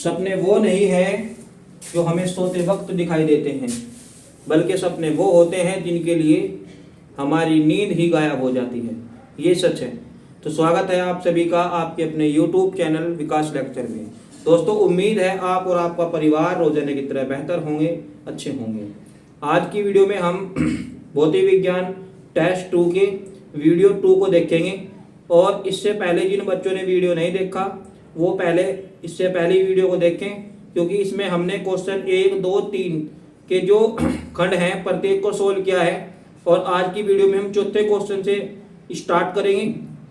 सपने वो नहीं है जो हमें सोते वक्त दिखाई देते हैं, बल्कि सपने वो होते हैं जिनके लिए हमारी नींद ही गायब हो जाती है। ये सच है। तो स्वागत है आप सभी का आपके अपने YouTube चैनल विकास लेक्चर में। दोस्तों, उम्मीद है आप और आपका परिवार रोजाना की तरह बेहतर होंगे, अच्छे होंगे। आज की वीडियो में हम भौतिक विज्ञान टेस्ट 2 के वीडियो 2 को देखेंगे। और इससे पहले जिन बच्चों ने वीडियो नहीं देखा वो पहले इससे पहली वीडियो को देखें, क्योंकि इसमें हमने क्वेश्चन 1, 2, 3 के जो खंड हैं प्रत्येक को सोल्व किया है। और आज की वीडियो में हम चौथे क्वेश्चन से स्टार्ट करेंगे।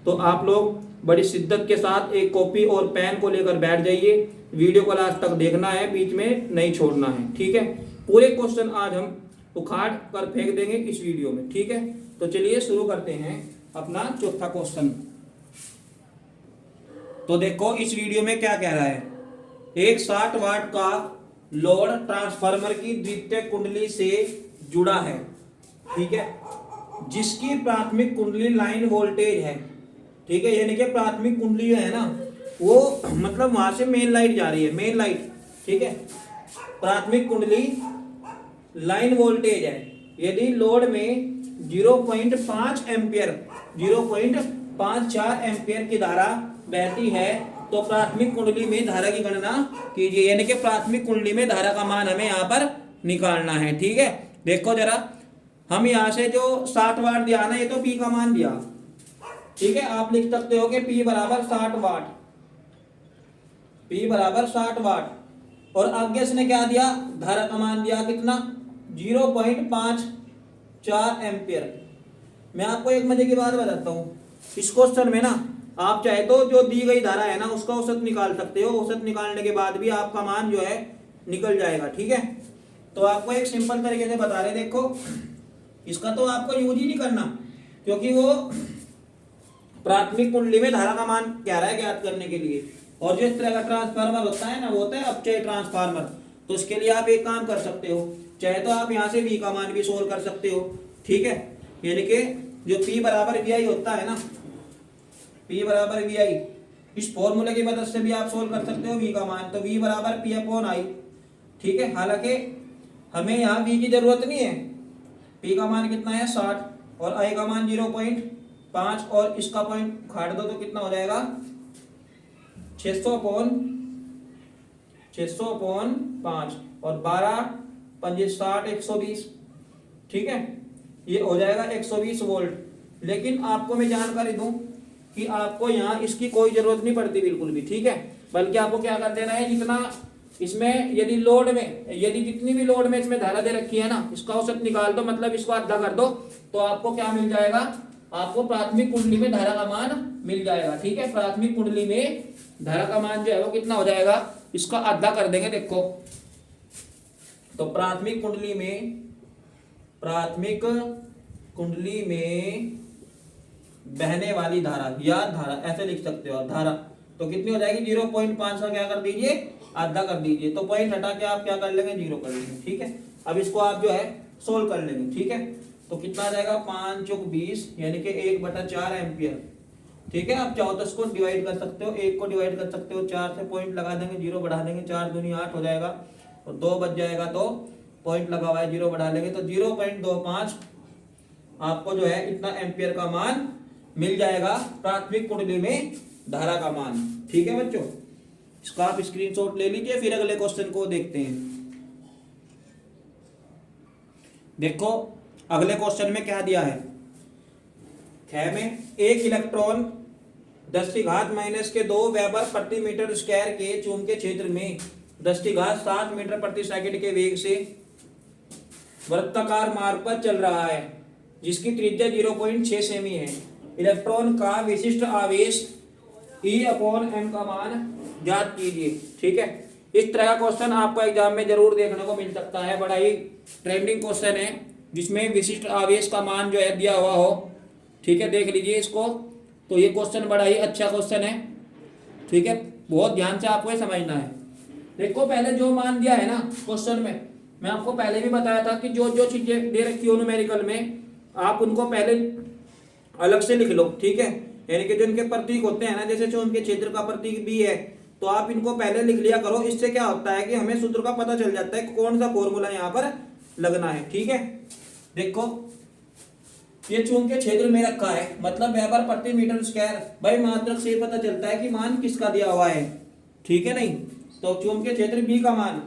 तो आप लोग बड़ी शिद्दत के साथ एक कॉपी और पेन को लेकर बैठ जाइए। वीडियो को लास्ट तक देखना है, बीच में नहीं छोड़ना है, ठीक है। पूरे क्वेश्चन आज हम उखाड़ कर फेंक देंगे इस वीडियो में, ठीक है। तो चलिए शुरू करते हैं अपना चौथा क्वेश्चन। तो देखो इस वीडियो में क्या कह रहा है। एक 60 वाट का लोड ट्रांसफार्मर की द्वितीय कुंडली से जुड़ा है, ठीक है, जिसकी प्राथमिक कुंडली लाइन वोल्टेज है, ठीक है। यानी कि प्राथमिक कुंडली जो है ना वो मतलब वहां से मेन लाइट जा रही है, मेन लाइट, ठीक है। प्राथमिक कुंडली लाइन वोल्टेज है। यदि लोड में 0.5 एम्पियर 0.54 एम्पियर की धारा बहती है तो प्राथमिक कुंडली में धारा की गणना कीजिए। यानी कि प्राथमिक कुंडली में धारा का मान हमें यहाँ पर निकालना है, ठीक है। देखो जरा, हम यहाँ से जो 60 वाट दिया ना, ये तो P का मान दिया, ठीक है। आप लिख सकते हो कि P बराबर 60 वाट, P बराबर 60 वाट। और आगे इसने क्या दिया, धारा का मान दिया कितना, 0.54 एम्पियर। मैं आपको एक मजे की बात बताता हूँ। इस क्वेश्चन में ना आप चाहे तो जो दी गई धारा है ना उसका औसत निकाल सकते हो। औसत निकालने के बाद भी आपका मान जो है निकल जाएगा, ठीक है। तो आपको एक सिंपल तरीके से बता रहे, देखो इसका तो आपको यूज ही नहीं करना, क्योंकि वो प्राथमिक कुंडली में धारा का मान क्या रहा है ज्ञात करने के लिए। और जिस तरह का ट्रांसफार्मर होता है ना वो होता है अपचय ट्रांसफार्मर। तो उसके लिए आप एक काम कर सकते हो, चाहे तो आप यहाँ से V का मान भी सोल्व कर सकते हो, ठीक है। यानी कि जो P बराबर VI होता है ना, P बराबर VI, इस फॉर्मूले की मदद से भी आप सोल्व कर सकते हो V का मान। तो V बराबर P/I, ठीक है। हालांकि हमें यहाँ V की जरूरत नहीं है। P का मान कितना है 60 और I का मान 0.5 और इसका पॉइंट खाड़ दो तो कितना हो जाएगा 600/5 और 12 5 60 120, ठीक है। ये हो जाएगा 120 वोल्ट। लेकिन आपको मैं जानकारी दूं कि आपको यहाँ इसकी कोई जरूरत नहीं पड़ती बिल्कुल भी, ठीक है। बल्कि आपको क्या कर देना है, जितना इसमें यदि लोड में जितनी भी लोड में इसमें धारा दे रखी है ना, इसका औसत निकाल दो, मतलब इसको आधा कर दो, तो आपको क्या मिल जाएगा, आपको प्राथमिक कुंडली में धारा का मान मिल जाएगा, ठीक है। प्राथमिक कुंडली में धारा का मान जो है वो कितना हो जाएगा, इसका आधा कर देंगे। देखो तो प्राथमिक कुंडली में बहने वाली धारा या धारा ऐसे लिख सकते हो, धारा तो कितनी हो जाएगी 0.5 का क्या कर दीजिए, आधा कर दीजिए। तो पॉइंट हटा के आप क्या कर लेंगे, 0 कर लेंगे, ठीक है। अब इसको आप जो है सोल्व कर लेंगे, ठीक है। तो कितना आ जाएगा 5 × 20 यानी कि 1/4 एम्पियर, ठीक है। आप चाहो तो इसको डिवाइड कर सकते हो, 1 को डिवाइड कर सकते हो 4 से, पॉइंट लगा देंगे, 0 बढ़ा देंगे, 4 दूनी 8 हो जाएगा और 2 बच जाएगा, तो पॉइंट लगा हुआ है 0 बढ़ा लेंगे तो 0.25 आपको जो है इतना एम्पियर का मान मिल जाएगा, प्राथमिक कुंडली में धारा का मान, ठीक है बच्चों। इसका आप स्क्रीनशॉट ले लीजिए, फिर अगले क्वेश्चन को देखते हैं। देखो अगले क्वेश्चन में क्या दिया है, में एक इलेक्ट्रॉन 10⁻⁻2 वेबर प्रति मीटर स्क्वायर के चुंबकीय क्षेत्र में 10⁻7 मीटर प्रति सेकंड के वेग से वृत्ताकार मार्ग पर चल रहा है, जिसकी त्रिज्या 0.6 सेमी है। इलेक्ट्रॉन का विशिष्ट आवेश E/m का मान ज्ञात कीजिए, ठीक है। इस तरह का क्वेश्चन आपको एग्जाम में जरूर देखने को मिल सकता है। बड़ा ही ट्रेंडिंग क्वेश्चन है जिसमें विशिष्ट आवेश का मान जो है दिया हुआ हो, ठीक है। देख लीजिए इसको। तो ये क्वेश्चन बड़ा ही अच्छा क्वेश्चन है, ठीक है। बहुत ध्यान से आपको ये समझना है। देखो पहले जो मान दिया है ना क्वेश्चन में, मैं आपको पहले भी बताया था कि जो जो चीजें दे रखी हो न्यूमेरिकल में आप उनको पहले अलग से लिख लो, ठीक है। यानी कि जो इनके प्रतीक होते हैं ना, जैसे जो उनके क्षेत्र का प्रतीक B है तो आप इनको पहले लिख लिया करो। इससे क्या होता है कि हमें सूत्र का पता चल जाता है कि कौन सा फॉर्मूला यहाँ पर लगना है। ठीक है, देखो ये चुंबकीय क्षेत्र में रखा है, मतलब वेबर प्रति मीटर स्क्वायर। भाई मात्रक से पता चलता है कि मान किसका दिया हुआ है, ठीक है नहीं। तो चुंबकीय क्षेत्र बी का मान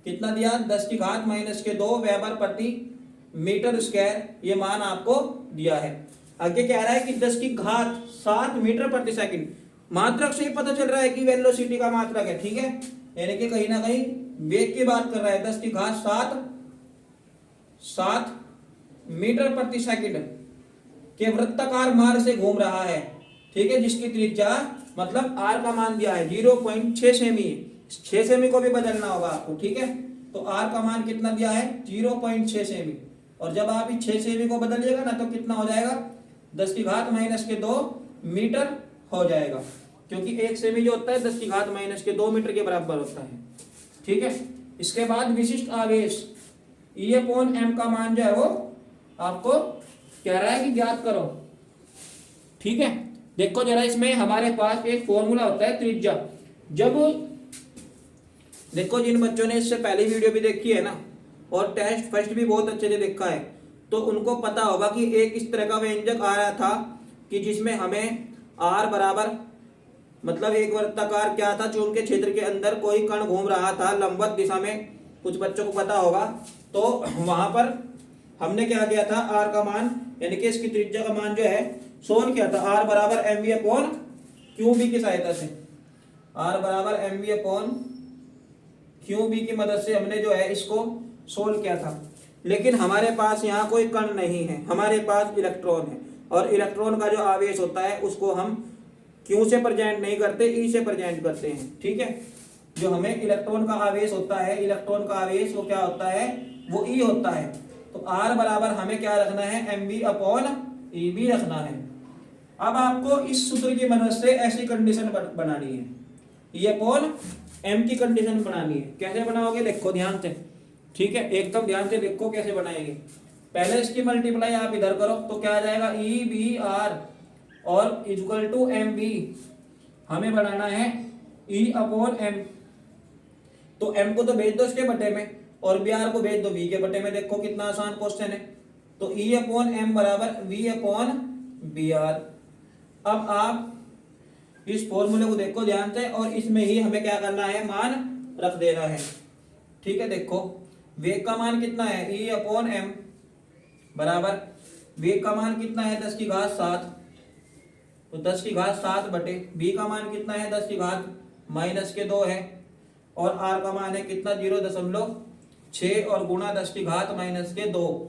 कितना दिया, 10⁻⁻2 वेबर प्रति मीटर स्क्वायर, ये मान आपको दिया है। आगे कह रहा है कि 10�7 मीटर प्रति सेकंड। मात्रक से ही पता चल रहा है कि वेलोसिटी का मात्रक है, ठीक है, यानी कि कहीं ना कहीं वेग की बात कर रहा है। 10�7 मीटर प्रति सेकंड के वृत्ताकार मार्ग से घूम रहा है, ठीक है, जिसकी त्रिज्या मतलब आर का मान दिया है 0.6 सेमी। 6 सेमी को भी बदलना होगा आपको, ठीक है। तो आर का मान कितना दिया है, 0.6 सेमी। और जब आप इस 6 सेमी को बदलिएगा ना तो कितना हो जाएगा, 10⁻⁻2 मीटर हो जाएगा, क्योंकि 1 सेमी जो होता है 10⁻⁻2 मीटर के बराबर होता है, ठीक है। इसके बाद विशिष्ट आवेश E/m का मान जो है वो आपको कह रहा है कि ज्ञात करो, ठीक है। देखो जरा, इसमें हमारे पास एक फॉर्मूला होता है त्रिज्या। जब देखो जिन बच्चों ने इससे पहली वीडियो भी देखी है ना और टेस्ट फर्स्ट भी बहुत अच्छे से देखा है, तो उनको पता होगा कि एक इस तरह का व्यंजक आ रहा था कि जिसमें हमें आर बराबर, मतलब एक वृत्ताकार क्या था, चुंबकीय क्षेत्र के अंदर कोई कण घूम रहा था लंबवत दिशा में, कुछ बच्चों को पता होगा। तो वहां पर हमने क्या किया था, आर का मान यानी कि इसकी त्रिज्या का मान जो है सोल्व किया था। आर बराबर mv/qb की सहायता से, आर बराबर mv/qb की मदद से हमने जो है इसको सोल्व किया था। लेकिन हमारे पास यहाँ कोई कण नहीं है, हमारे पास इलेक्ट्रॉन है, और इलेक्ट्रॉन का जो आवेश होता है उसको हम क्यू से प्रेजेंट नहीं करते, ई से प्रेजेंट करते हैं, ठीक है। जो हमें इलेक्ट्रॉन का आवेश होता है, इलेक्ट्रॉन का आवेश वो क्या होता है, वो ई होता है। तो आर बराबर हमें क्या रखना है, mv/eb रखना है। अब आपको इस सूत्र की मदद से ऐसी कंडीशन बनानी है, E/m की कंडीशन बनानी है। कैसे बनाओगे, देखो ध्यान से, ठीक है, एकदम ध्यान से देखो कैसे बनाएंगे। पहले इसकी मल्टीप्लाई आप इधर करो तो क्या आ जाएगा, EBR और इक्वल टू mv। हमें बनाना है E/m, तो m को तो भेज दो इसके बटे में और br को भेज दो v के बटे में। देखो कितना आसान क्वेश्चन है। तो E/m बराबर v/br। अब आप इस फॉर्मूले को देखो ध्यान से, और इसमें ही हमें क्या करना है, मान रख देना है, ठीक है। देखो वेग का मान कितना है, E/m बराबर वेग का मान कितना है 10�7, तो 10�7 बटे b का मान कितना है 10⁻⁻2 है, और r का मान है कितना 0.6 और गुणा 10⁻⁻2,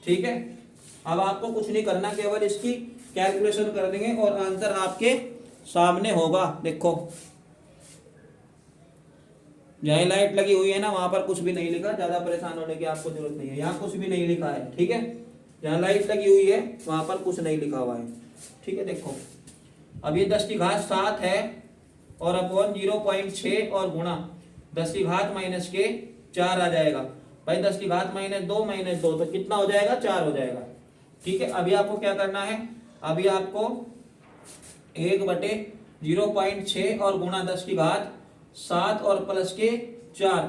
ठीक है। अब आपको कुछ नहीं करना, केवल इसकी कैलकुलेशन कर देंगे और आंसर आपके सामने होगा। देखो जहाँ लाइट लगी हुई है ना वहां पर कुछ भी नहीं लिखा, ज्यादा परेशान होने की आपको जरूरत नहीं है, यहाँ कुछ भी नहीं लिखा है, ठीक है। जहाँ लाइट लगी हुई है वहां पर कुछ नहीं लिखा हुआ है, ठीक है। देखो अब ये 10�7 है और अपॉन 0.6 और गुणा 10⁻⁻4 आ जाएगा। भाई 10⁻⁻2 तो कितना हो जाएगा, 4 हो जाएगा, ठीक है। अभी आपको क्या करना है, अभी आपको 1/0.6 और गुणा 10⁻7 और प्लस के 4,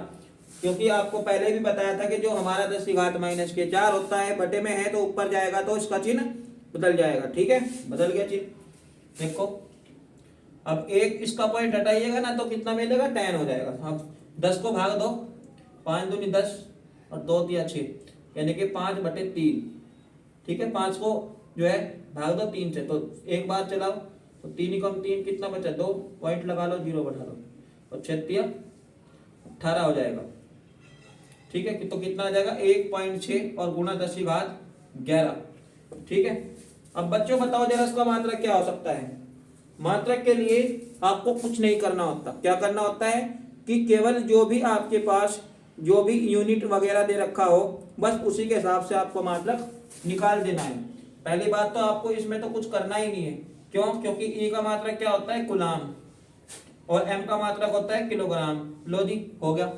क्योंकि आपको पहले भी बताया था कि जो हमारा 10⁻⁻4 होता है बटे में है तो ऊपर जाएगा तो इसका चिन्ह बदल जाएगा, ठीक है, बदल गया चिन्ह। देखो अब एक इसका पॉइंट हटाइएगा ना तो कितना मिलेगा, 10 हो जाएगा। अब 10 को भाग दो, 5 दूनी 10 और 2 तिया 6, यानी कि 5/3, ठीक है। 5 को जो है भाग दो 3 से, तो एक बार चलाओ तो 3 कम 3 कितना बचा, 2 पॉइंट लगा लो, 0 बढ़ा लो, और 6 तिया 18 हो जाएगा, ठीक है। तो कितना आ जाएगा 1.6 और गुणा 10⁻11, ठीक है। अब बच्चों बताओ जरा इसका मात्रक क्या हो सकता है। मात्रक के लिए आपको कुछ नहीं करना होता, क्या करना होता है कि केवल जो भी आपके पास जो भी यूनिट वगैरह दे रखा हो बस उसी के हिसाब से आपको मात्रक निकाल देना है। पहली बात तो आपको इसमें तो कुछ करना ही नहीं है, क्यों, क्योंकि ई का मात्रक क्या होता है, कूलाम, और एम का मात्रक होता है किलोग्राम। लो जी हो गया,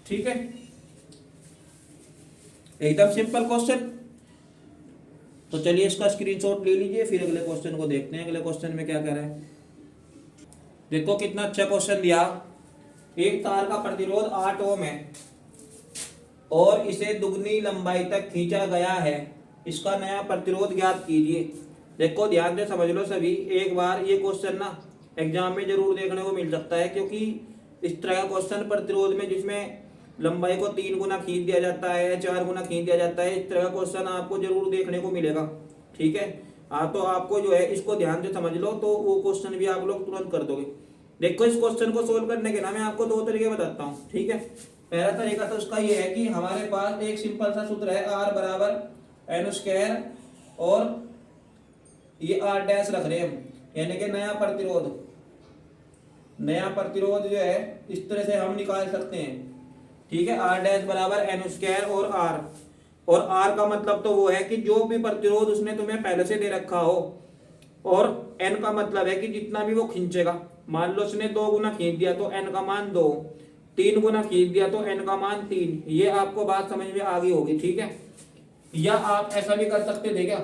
ठीक है, एकदम सिंपल क्वेश्चन। तो चलिए इसका स्क्रीनशॉट ले लीजिए, फिर अगले क्वेश्चन को देखते हैं। अगले क्वेश्चन में क्या कह रहा है, देखो कितना अच्छा क्वेश्चन दिया। एक तार का प्रतिरोध 8 ओम है और इसे दुगनी लंबाई तक खींचा गया है, इसका नया प्रतिरोध ज्ञात कीजिए। देखो ध्यान से समझ लो सभी, एक बार ये क्वेश्चन ना एग्जाम में जरूर देखने को मिल सकता है, क्योंकि इस तरह का क्वेश्चन प्रतिरोध में जिसमें लंबाई को 3 गुना खींच दिया जाता है, 4 गुना खींच दिया जाता है, इस तरह का क्वेश्चन आपको जरूर देखने को मिलेगा। ठीक है, हाँ तो आपको जो है इसको ध्यान से समझ लो तो वो क्वेश्चन भी आप लोग तुरंत कर दोगे। देखो इस क्वेश्चन को सोल्व करने के ना मैं आपको 2 तरीके बताता हूँ। ठीक है, पहला तरीका तो उसका ये है कि हमारे पास एक सिंपल सा सूत्र है, R बराबर एन स्क्वायर और ये R डैश रख रहे हैं हम, यानी कि नया प्रतिरोध जो है इस तरह से हम निकाल सकते हैं। ठीक है, R डैश बराबर एन स्क्वायर और R का मतलब तो वो है कि जो भी प्रतिरोध उसने तुम्हें पहले से दे रखा हो, और N का मतलब है कि जितना भी वो खींचेगा। मान लो उसने 2 गुना खींच दिया तो N का मान 2, 3 गुना खींच दिया तो N का मान 3। ये आपको बात समझ में आ गई होगी। ठीक है, या आप ऐसा भी कर सकते थे क्या,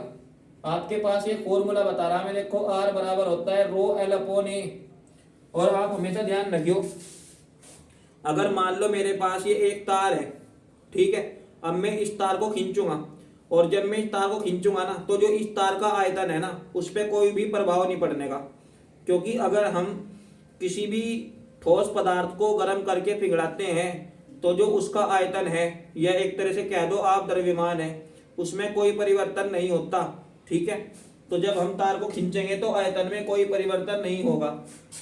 आपके पास ये फॉर्मूला बता रहा है, देखो R बराबर होता है रो L अपॉन A। और आप हमेशा ध्यान रखियो, अगर मान लो मेरे पास ये एक तार है, ठीक है, अब मैं इस तार को खींचूंगा, और जब मैं इस तार को खींचूंगा ना तो जो इस तार का आयतन है ना उस पर कोई भी प्रभाव नहीं पड़ने का, क्योंकि अगर हम किसी भी ठोस पदार्थ को गर्म करके पिघलाते हैं तो जो उसका आयतन है, या एक तरह से कह दो आप द्रव्यमान है, उसमें कोई परिवर्तन नहीं होता। ठीक है, तो जब हम तार को खींचेंगे तो आयतन में कोई परिवर्तन नहीं होगा।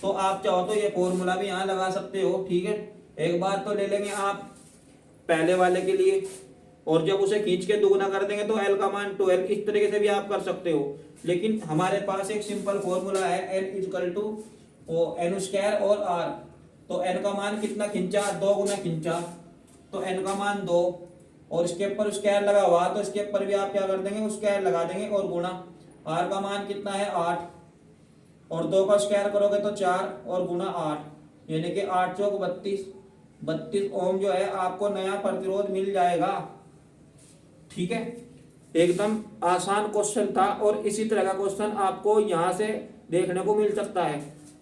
तो आप चाहो तो ये फॉर्मूला भी यहाँ लगा सकते हो। ठीक है, एक बार तो ले लेंगे आप पहले वाले के लिए, और जब उसे खींच के दुगुना कर देंगे तो L का मान 2L, इस तरीके से भी आप कर सकते हो। लेकिन हमारे पास एक सिंपल फॉर्मूला है, N equal to n square और R। तो N का मान कितना खींचा, 2 गुना खींचा तो N का मान 2, और इसके ऊपर स्क्वायर लगा हुआ तो इसके ऊपर भी आप क्या कर देंगे, स्क्वायर लगा देंगे और गुणा। R का मान कितना है 8, और 2 का स्क्वायर करोगे तो 4 और गुणा 8, यानी कि 8 चौक 32 ओम जो है आपको नया प्रतिरोध मिल जाएगा। ठीक है, एकदम आसान क्वेश्चन था, और इसी तरह का क्वेश्चन आपको यहाँ से देखने को मिल सकता है।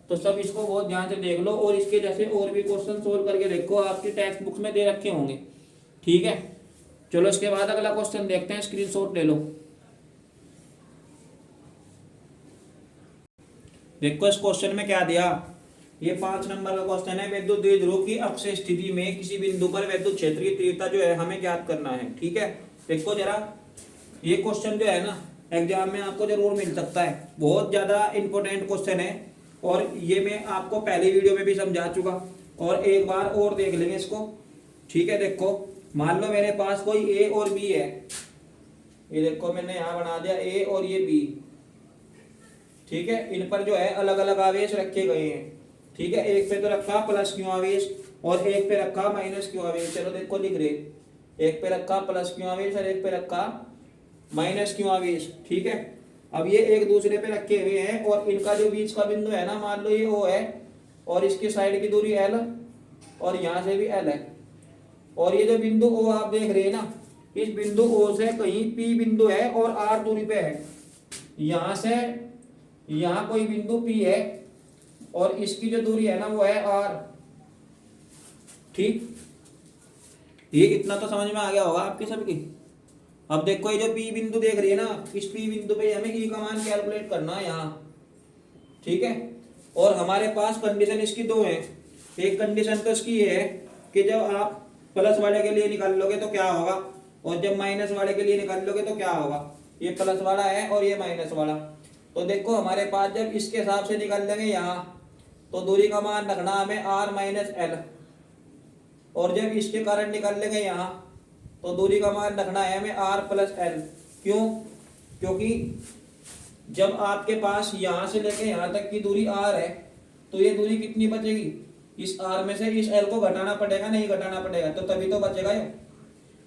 तो सब इसको बहुत ध्यान से देख लो, और इसके जैसे और भी क्वेश्चन सोल्व करके देखो, आपकी टेक्स्ट बुक में दे रखे होंगे। ठीक है, चलो इसके बाद अगला क्वेश्चन देखते हैं, स्क्रीनशॉट ले लो। देखो इस क्वेश्चन में क्या दिया, ये 5 नंबर का क्वेश्चन है। विद्युत द्विध्रुव की अक्षीय स्थिति में किसी बिंदु पर विद्युत क्षेत्र की तीव्रता जो है हमें ज्ञात करना है। ठीक है, देखो जरा ये क्वेश्चन जो है ना एग्जाम में आपको जरूर मिल सकता है, बहुत ज्यादा इंपॉर्टेंट क्वेश्चन है, और ये मैं आपको पहली वीडियो में भी समझा चुका, और एक बार और देख लेंगे इसको। ठीक है, देखो मान लो मेरे पास कोई ए और बी है, ये देखो मैंने यहाँ बना दिया ए और ये बी। ठीक है, इन पर जो है अलग अलग आवेश रखे गए हैं। ठीक है, एक पे तो रखा प्लस क्यू आवेश और एक पे रखा माइनस क्यू आवेश। चलो देखो लिख रहे, एक पे रखा प्लस क्यू आवेश और एक पे रखा माइनस क्यू आवेश। ठीक है, अब ये एक दूसरे पे रखे हुए हैं, और इनका जो बीच का बिंदु है ना, मान लो ये O है, और इसकी साइड की दूरी L, और यहाँ से भी L है, और ये जो बिंदु O आप देख रहे हैं ना, इस बिंदु O से कहीं P बिंदु है और R दूरी पे है, यहाँ से यहाँ कोई बिंदु P है, और इसकी जो दूरी है ना वो है R। ठीक, ये इतना तो समझ में आ गया होगा आपके सबकी। अब देखो ये जो P बिंदु देख रही है ना, इस P बिंदु पे हमें E का मान कैलकुलेट करना है यहाँ। ठीक है, और हमारे पास कंडीशन इसकी 2 है। एक कंडीशन तो इसकी ये है कि जब आप प्लस वाले के लिए निकाल लोगे तो क्या होगा, और जब माइनस वाले के लिए निकाल लोगे तो क्या होगा। ये प्लस वाला है और ये माइनस वाला, तो देखो हमारे पास जब इसके हिसाब से निकाल लेंगे यहाँ, तो दूरी का मान रखना हमें R माइनस L, और जब इसके कारण निकाल लेंगे यहाँ तो दूरी का मान रखना है हमें R प्लस L। क्यों, क्योंकि जब आपके पास यहाँ से लेके यहाँ तक की दूरी R है, तो ये दूरी कितनी बचेगी, इस R में से इस L को घटाना पड़ेगा, नहीं घटाना पड़ेगा, तो तभी तो बचेगा ये।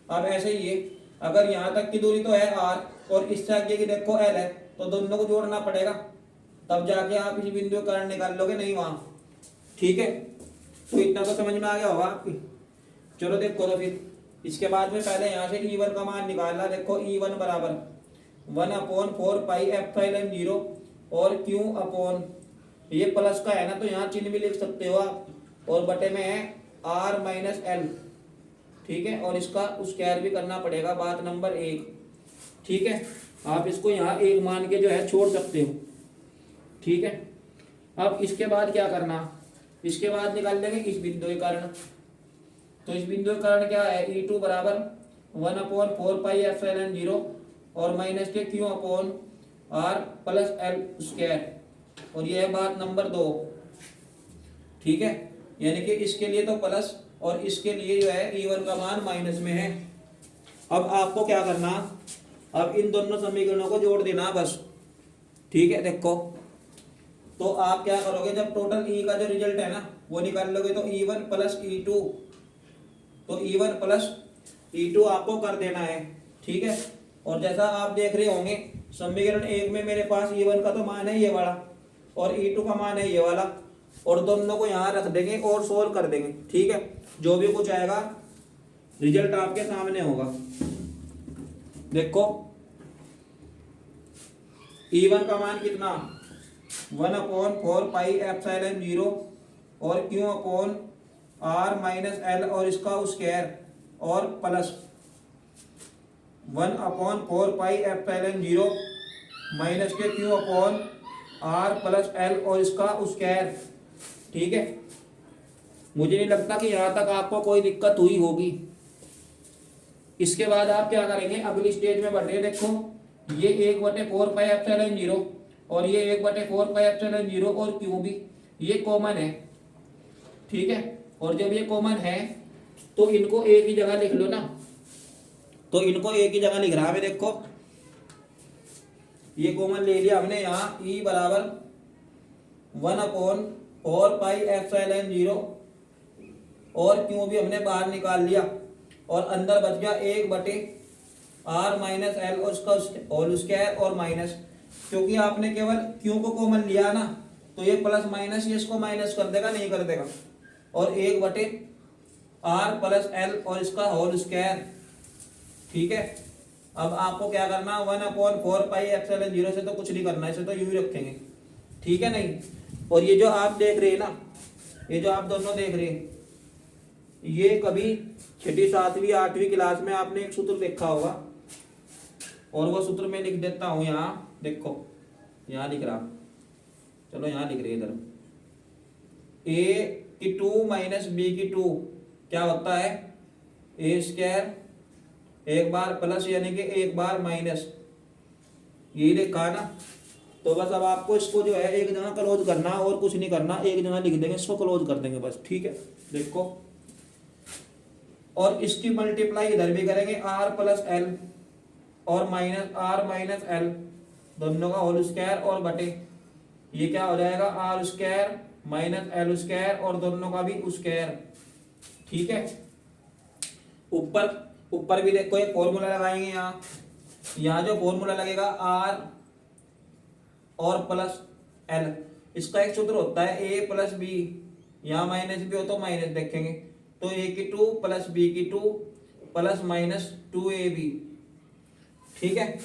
अब ऐसे ही है, अगर यहाँ तक की दूरी तो है R और इससे आगे की देखो L है, तो दोनों को जोड़ना पड़ेगा, तब जाके आप इस बिंदु का कारण निकाल लोगे, नहीं वहाँ। ठीक है, तो इतना तो समझ में आ गया होगा आपकी। चलो देखो, तो फिर इसके बाद में पहले यहाँ से E1 का मान निकालना। देखो E1 बराबर 1/4 पाई एप्सिलॉन 0 और Q अपॉन ये प्लस का है ना, तो यहाँ चिन्ह भी लिख सकते हो आप, और बटे में है आर माइनस एल, ठीक है, और इसका स्क्वायर भी करना पड़ेगा, बात नंबर 1, ठीक है। आप इसको यहाँ 1 मान के जो है छोड़ सकते हो, ठीक है। अब इसके बाद क्या करना, इसके बाद निकाल लेंगे इस बिंदु के कारण। तो इस बिंदु के कारण क्या है, E2 बराबर 1/4πε0 और माइनस के Q upon R plus l square, और ये है बात नंबर 2, ठीक है। यानी कि इसके लिए तो प्लस और इसके लिए जो है E1 का मान माइनस में है। अब आपको क्या करना, अब इन दोनों समीकरणों को जोड़ देना बस, ठीक है। देखो तो आप क्या करोगे, जब टोटल E का जो रिजल्ट है ना वो निकाल लोगे, तो E1 प्लस E2, तो E1 प्लस E2 आपको कर देना है, ठीक है। और जैसा आप देख रहे होंगे समीकरण 1 में मेरे पास E1 का तो मान है ये वाला और E2 का मान है ये वाला, और दोनों को यहाँ रख देंगे और सोल्व कर देंगे, ठीक है। जो भी कुछ आएगा रिजल्ट आपके सामने होगा। देखो E1 का मान कितना, 1/4πε0 और Q upon R minus L और इसका स्क्वायर और प्लस 1/4πε0 माइनस के Q upon R plus L और इसका स्क्वायर, ठीक है। मुझे नहीं लगता कि यहाँ तक आपको कोई दिक्कत हुई होगी। इसके बाद आप क्या करेंगे, अगली स्टेज में बढ़ रहे, देखो ये 1/4πε0 और ये 1/4πε0 और Q भी ये कॉमन है, ठीक है। और जब ये कॉमन है तो इनको एक ही जगह लिख लो ना, तो इनको एक ही जगह लिख रहा है। देखो ये कॉमन ले लिया हमने, यहाँ E बराबर 1/4πε0 और Q भी हमने बाहर निकाल लिया, और अंदर बच गया 1/R माइनस एल और उसका होल स्क्वायर और माइनस, क्योंकि आपने केवल Q को कॉमन लिया ना, तो ये प्लस माइनस ये इसको माइनस कर देगा, नहीं कर देगा, और 1/R प्लस एल और इसका होल स्क्वायर, ठीक है। अब आपको क्या करना, 1/4πε0 से तो कुछ नहीं करना, इसे तो यूं ही रखेंगे, ठीक है नहीं। और ये जो आप देख रहे हैं ना, ये जो आप दोनों देख रहे हैं, ये कभी 6ठी 7वीं 8वीं क्लास में आपने एक सूत्र देखा होगा, और वो सूत्र मैं लिख देता हूं यहाँ। देखो यहाँ लिख रहा, चलो यहाँ लिख रहे इधर, a की 2 माइनस b की 2 क्या होता है, a स्क्वायर, एक बार प्लस यानी कि एक बार माइनस, यही लिखा ना। तो बस अब आपको इसको जो है एक जगह क्लोज करना और कुछ नहीं करना, एक जगह लिख देंगे, इसको क्लोज कर देंगे बस, ठीक है। देखो और इसकी मल्टीप्लाई इधर भी करेंगे, R प्लस एल और माइनस R माइनस एल, दोनों का होल स्क्वायर और बटे, ये क्या हो जाएगा, R square minus L square और दोनों का भी स्क्वायर, ठीक है। ऊपर भी देखो एक फॉर्मूला लगाएंगे, यहाँ जो फॉर्मूला लगेगा R और प्लस एल, इसका एक सूत्र होता है a प्लस बी, यहाँ माइनस भी हो तो माइनस देखेंगे, तो a की 2 प्लस b की 2 प्लस माइनस 2ab, ठीक है।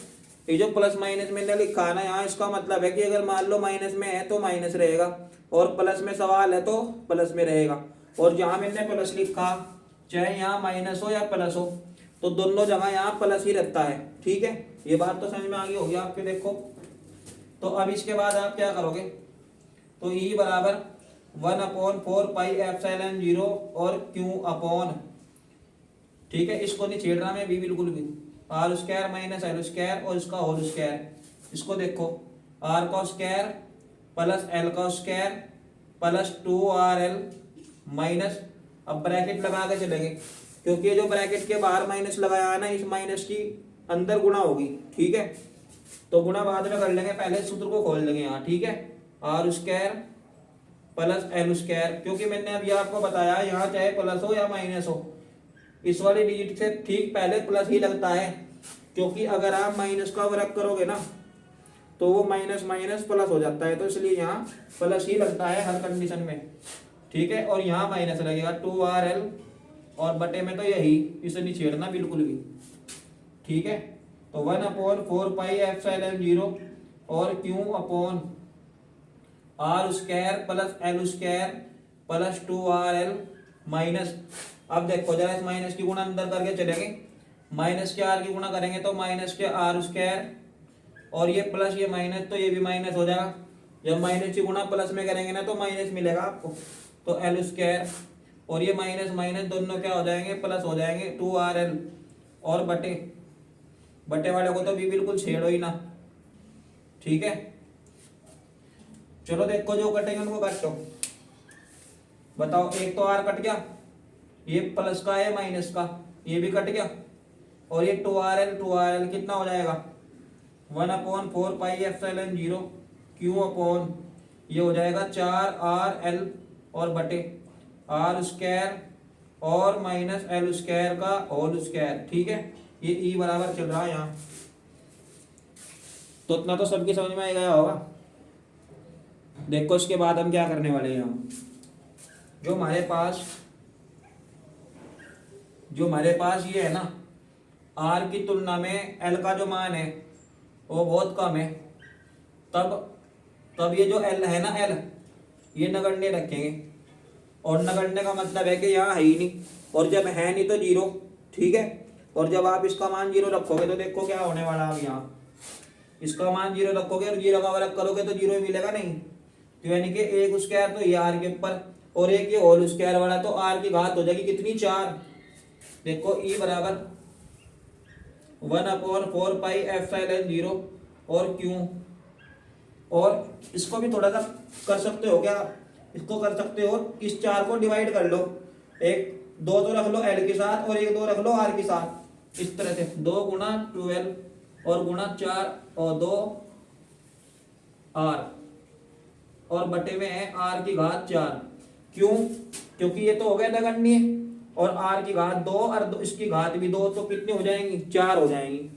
ये जो प्लस माइनस मैंने लिखा है ना यहाँ, इसका मतलब है कि अगर मान लो माइनस में है तो माइनस रहेगा, और प्लस में सवाल है तो प्लस में रहेगा। और जहाँ मैंने प्लस लिखा, चाहे यहाँ माइनस हो या प्लस हो, तो दोनों जगह यहाँ प्लस ही रहता है, ठीक है। ये बात तो समझ में आ गई होगी आपके। देखो तो अब इसके बाद आप क्या करोगे, तो E बराबर 1/4πε0 और Q अपॉन, ठीक है, इसको नहीं छेड़ना मैं भी बिल्कुल भी, R square minus L square और इसका होल स्क्वायर, इसको देखो R का स्क्वायर प्लस एल का स्क्वायर प्लस 2RL माइनस, अब ब्रैकेट लगा के चलेंगे, क्योंकि ये जो ब्रैकेट के बाहर माइनस लगाया है ना, इस माइनस की अंदर गुणा होगी, ठीक है। तो गुणा बाद में कर लेंगे, पहले सूत्र को खोल लेंगे यहाँ, ठीक है। R square plus l square, क्योंकि मैंने अभी आपको बताया यहाँ चाहे प्लस हो या माइनस हो, इस वाली डिजिट से ठीक पहले प्लस ही लगता है, क्योंकि अगर आप माइनस का वर्ग करोगे ना तो वो माइनस माइनस प्लस हो जाता है, तो इसलिए यहाँ प्लस ही लगता है हर कंडीशन में, ठीक है। और यहाँ माइनस लगेगा 2RL और बटे में तो यही, इसे नहीं छेड़ना बिल्कुल भी, ठीक है। तो 1/4πε0 और Q upon r square plus l square plus 2RL minus, अब देखो जरा इस माइनस की गुणा अंदर करके चलेंगे, माइनस के आर की गुणा करेंगे तो माइनस के आर स्क्वायर, और ये प्लस ये माइनस तो ये भी माइनस हो जाएगा, जब माइनस की गुणा प्लस में करेंगे ना तो माइनस मिलेगा आपको, तो एल स्क्वायर और ये माइनस माइनस दोनों क्या हो जाएंगे, प्लस हो जाएंगे 2RL, और बटे बटे वाले को तो भी बिल्कुल छेड़ो ही ना, ठीक है। चलो देखो जो कटेंगे उनको काटो, बताओ। एक तो आर कट गया, ये प्लस का है माइनस का, ये भी कट गया, और ये 2RL कितना हो जाएगा 1/4πε0 Q अपॉन ये हो जाएगा 4RL और बटे आर स्क्वायर और माइनस एल स्क्वायर का होल स्क्वायर, ठीक है। ये ई बराबर चल रहा है यहाँ, तो इतना तो सबकी समझ में आ गया होगा। देखो इसके बाद हम क्या करने वाले हैं, यहाँ जो हमारे पास ये है ना, आर की तुलना में एल का जो मान है वो बहुत कम है, तब ये जो एल है ना, एल ये नगण्य रखेंगे, और नगण्य का मतलब है कि यहाँ है ही नहीं, और जब है नहीं तो जीरो, ठीक है। और जब आप इसका मान जीरो रखोगे तो देखो क्या होने वाला है, यहाँ इसका मान जीरो रखोगे और जीरो का वर्ग करोगे तो जीरो ही मिलेगा नहीं, तो यानी कि एक स्क्वायर तो ये आर के ऊपर, और एक ये होल स्क्वायर वाला, तो आर की घात हो जाएगी कितनी 4। देखो ई बराबर 1/4πε0 और क्यों, और इसको भी थोड़ा सा कर सकते हो क्या, इसको कर सकते हो, इस 4 को डिवाइड कर लो, एक 2 तो रख लो एल के साथ और एक 2 रख लो आर के साथ, इस तरह से 2 गुणा 12 और गुणा 4 और 2 आर, और बटे में है आर की घात 4, क्यों, क्योंकि ये तो हो गया नगण्य, और आर की घात 2 और इसकी घात भी 2, तो कितनी हो जाएंगी 4 हो जाएंगी,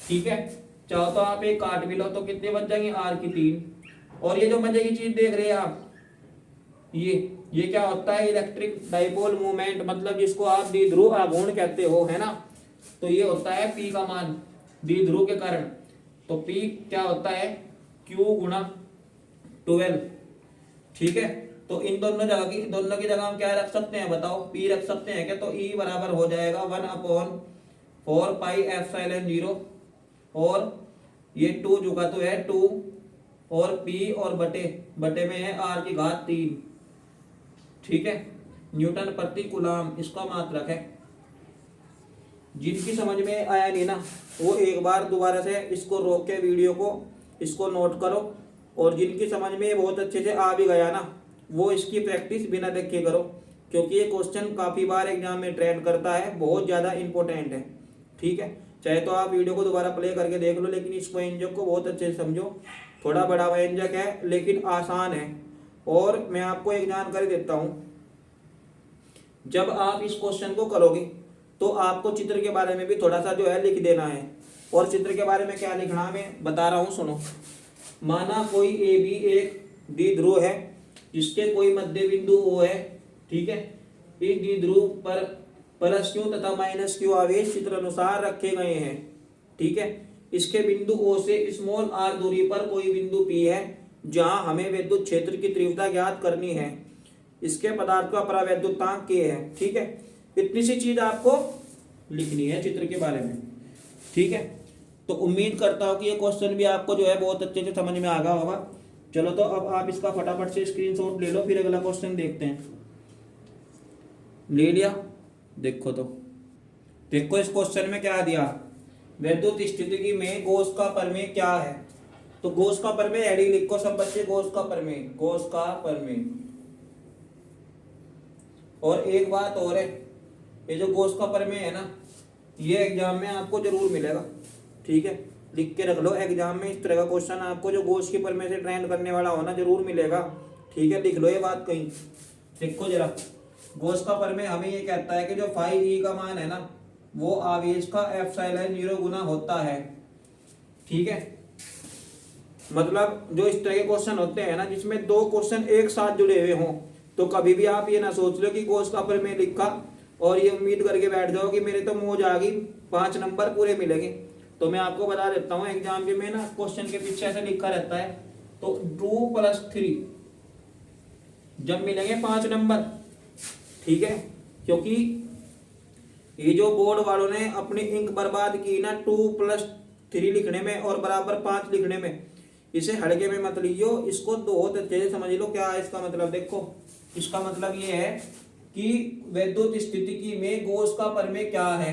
ठीक है। चाहो तो आप एक काट भी लो तो कितने बच जाएंगे आर की 3। और ये जो मजे की चीज देख रहे हैं आप, ये क्या होता है, इलेक्ट्रिक डाइपोल मूवमेंट, मतलब जिसको आप द्विध्रुव आघूर्ण कहते हो, है ना, तो ये होता है पी का मान द्विध्रुव के कारण, तो पी क्या होता है क्यू गुणा 12, ठीक है। तो इन दोनों की जगह हम क्या रख सकते हैं, बताओ, पी रख सकते हैं क्या, तो ई बराबर हो जाएगा 1/4πε0, और ये 2 जुगा तो है 2, और पी और बटे में है आर की घात 3, ठीक है। न्यूटन प्रति कूलम इसका मात्रक है। जिनकी समझ में आया नहीं ना, वो एक बार दोबारा से इसको रोक के वीडियो को इसको नोट करो, और जिनकी समझ में बहुत अच्छे से आ भी गया ना, वो इसकी प्रैक्टिस बिना देखे करो, क्योंकि ये क्वेश्चन काफ़ी बार एग्जाम में ट्रेंड करता है, बहुत ज़्यादा इंपॉर्टेंट है, ठीक है। चाहे तो आप वीडियो को दोबारा प्ले करके देख लो, लेकिन इस व्यंजक को बहुत अच्छे से समझो। थोड़ा बड़ा व्यंजक है लेकिन आसान है, और मैं आपको एक जानकारी देता हूँ, जब आप इस क्वेश्चन को करोगे तो आपको चित्र के बारे में भी थोड़ा सा जो है लिख देना है। और चित्र के बारे में क्या लिखना मैं बता रहा हूँ, सुनो। माना कोई ए बी एक द्विध्रुव है जिसके कोई मध्य बिंदु O है, ठीक है। इस द्विध्रुव पर प्लस क्यू तथा माइनस क्यू आवेश चित्र अनुसार रखे गए हैं, ठीक है। इसके बिंदु O से स्मॉल r दूरी पर कोई बिंदु P है जहां हमें विद्युत क्षेत्र की तीव्रता ज्ञात करनी है। इसके पदार्थ का परावैद्युतांक K है, ठीक है। इतनी सी चीज आपको लिखनी है चित्र के बारे में, ठीक है। तो उम्मीद करता हूँ कि ये क्वेश्चन भी आपको जो है बहुत अच्छे से समझ में आ गया होगा। चलो तो अब आप इसका फटाफट से स्क्रीनशॉट ले लो, फिर अगला क्वेश्चन देखते हैं। ले लिया, देखो तो देखो इस क्वेश्चन में क्या दिया, विद्युत स्थितिकी में गॉस का प्रमेय क्या है। तो गॉस का प्रमेय एडी लिखो सब बच्चे, गॉस का प्रमेय। और एक बात और है, ये जो गॉस का प्रमेय है ना, ये एग्जाम में आपको जरूर मिलेगा, ठीक है। लिख के रख लो, एग्जाम में इस तरह का क्वेश्चन आपको जो गॉस के प्रमेय से ट्रेंड करने वाला होना जरूर मिलेगा, ठीक है। लिख लो ये बात कहीं, देखो जरा। गॉस का प्रमेय हमें ये कहता है कि जो फाई ई का मान है ना, वो आवेश का ε0 गुना होता है, ठीक है। मतलब जो इस तरह के क्वेश्चन होते हैं ना, जिसमें दो क्वेश्चन एक साथ जुड़े हुए हों, तो कभी भी आप ये ना सोच लो कि गॉस का प्रमेय लिखा और ये उम्मीद करके बैठ जाओ कि मेरे तो मौज आ गई, 5 नंबर पूरे मिलेंगे। तो मैं आपको बता देता हूँ, एग्जाम के में ना क्वेश्चन के पीछे ऐसे लिखा रहता है, तो 2 + 3 जब मिलेंगे 5 नंबर, ठीक है। क्योंकि ये जो बोर्ड वालों ने अपनी इंक बर्बाद की ना 2+3 लिखने में और बराबर 5 लिखने में, इसे हल्के में मत लीजिए, इसको बहुत अच्छे से समझ लो क्या है इसका मतलब। देखो इसका मतलब ये है कि वैद्युत स्थितिकी में गॉस का प्रमेय क्या है।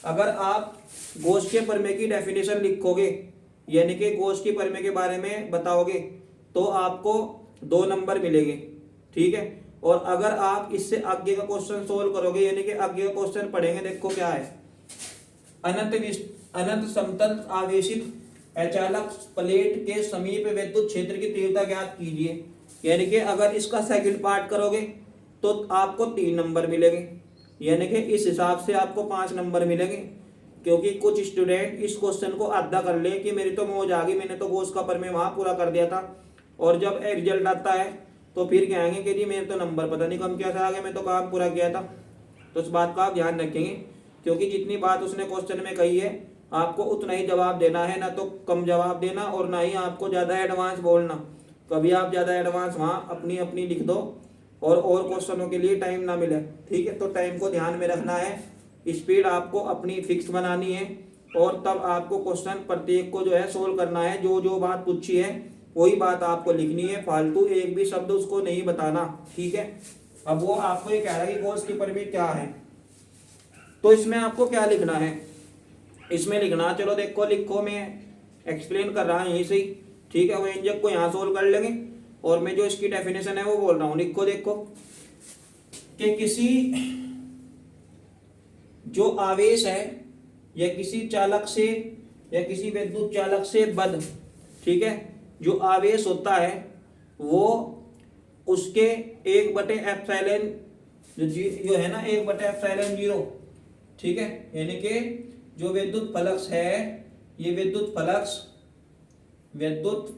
अगर आप गॉस के प्रमेय की डेफिनेशन लिखोगे, यानी कि गॉस के प्रमेय के बारे में बताओगे, तो आपको 2 नंबर मिलेंगे, ठीक है। और अगर आप इससे आगे का क्वेश्चन सोल्व करोगे, यानी कि आगे का क्वेश्चन पढ़ेंगे, देखो क्या है, अनंत समतल आवेशित अचालक प्लेट के समीप विद्युत क्षेत्र की तीव्रता ज्ञात कीजिए। यानी कि अगर इसका सेकंड पार्ट करोगे तो आपको 3 नंबर मिलेंगे, यानी कि इस हिसाब से आपको 5 नंबर मिलेंगे। क्योंकि कुछ स्टूडेंट इस क्वेश्चन को आधा कर ले कि मेरी तो मौज आ गई, मैंने तो गॉस का प्रमेय वहां पूरा कर दिया था, और जब रिजल्ट आता है तो फिर कहेंगे कि जी मेरे तो नंबर पता नहीं कम क्या था, आगे मैं तो काम पूरा किया था। तो इस बात का आप ध्यान रखेंगे, क्योंकि जितनी बात उसने क्वेश्चन में कही है आपको उतना ही जवाब देना है, ना तो कम जवाब देना और ना ही आपको ज़्यादा एडवांस बोलना। कभी आप ज़्यादा एडवांस वहाँ अपनी अपनी लिख दो और क्वेश्चनों के लिए टाइम ना मिले, ठीक है। तो टाइम को ध्यान में रखना है, स्पीड आपको अपनी फिक्स बनानी है, और तब आपको क्वेश्चन प्रत्येक को जो है सोल्व करना है। जो जो बात पूछी है वही बात आपको लिखनी है, फालतू एक भी शब्द उसको नहीं बताना, ठीक है। अब वो आपको ये कह रहा है कि गॉस की प्रमेय क्या है, तो इसमें आपको क्या लिखना है, इसमें लिखना, चलो देखो लिखो, मैं एक्सप्लेन कर रहा हूँ यहीं से ही, ठीक है। व्यंजक को यहाँ सोल्व कर लेंगे और मैं जो इसकी डेफिनेशन है वो बोल रहा हूँ। लिखो देखो कि किसी जो आवेश है या किसी चालक से या किसी विद्युत चालक से बद्ध, ठीक है, जो आवेश होता है वो उसके 1/एप्सिलॉन जो है ना 1/एप्सिलॉन 0, ठीक है। यानी कि जो विद्युत फ्लक्स है, ये विद्युत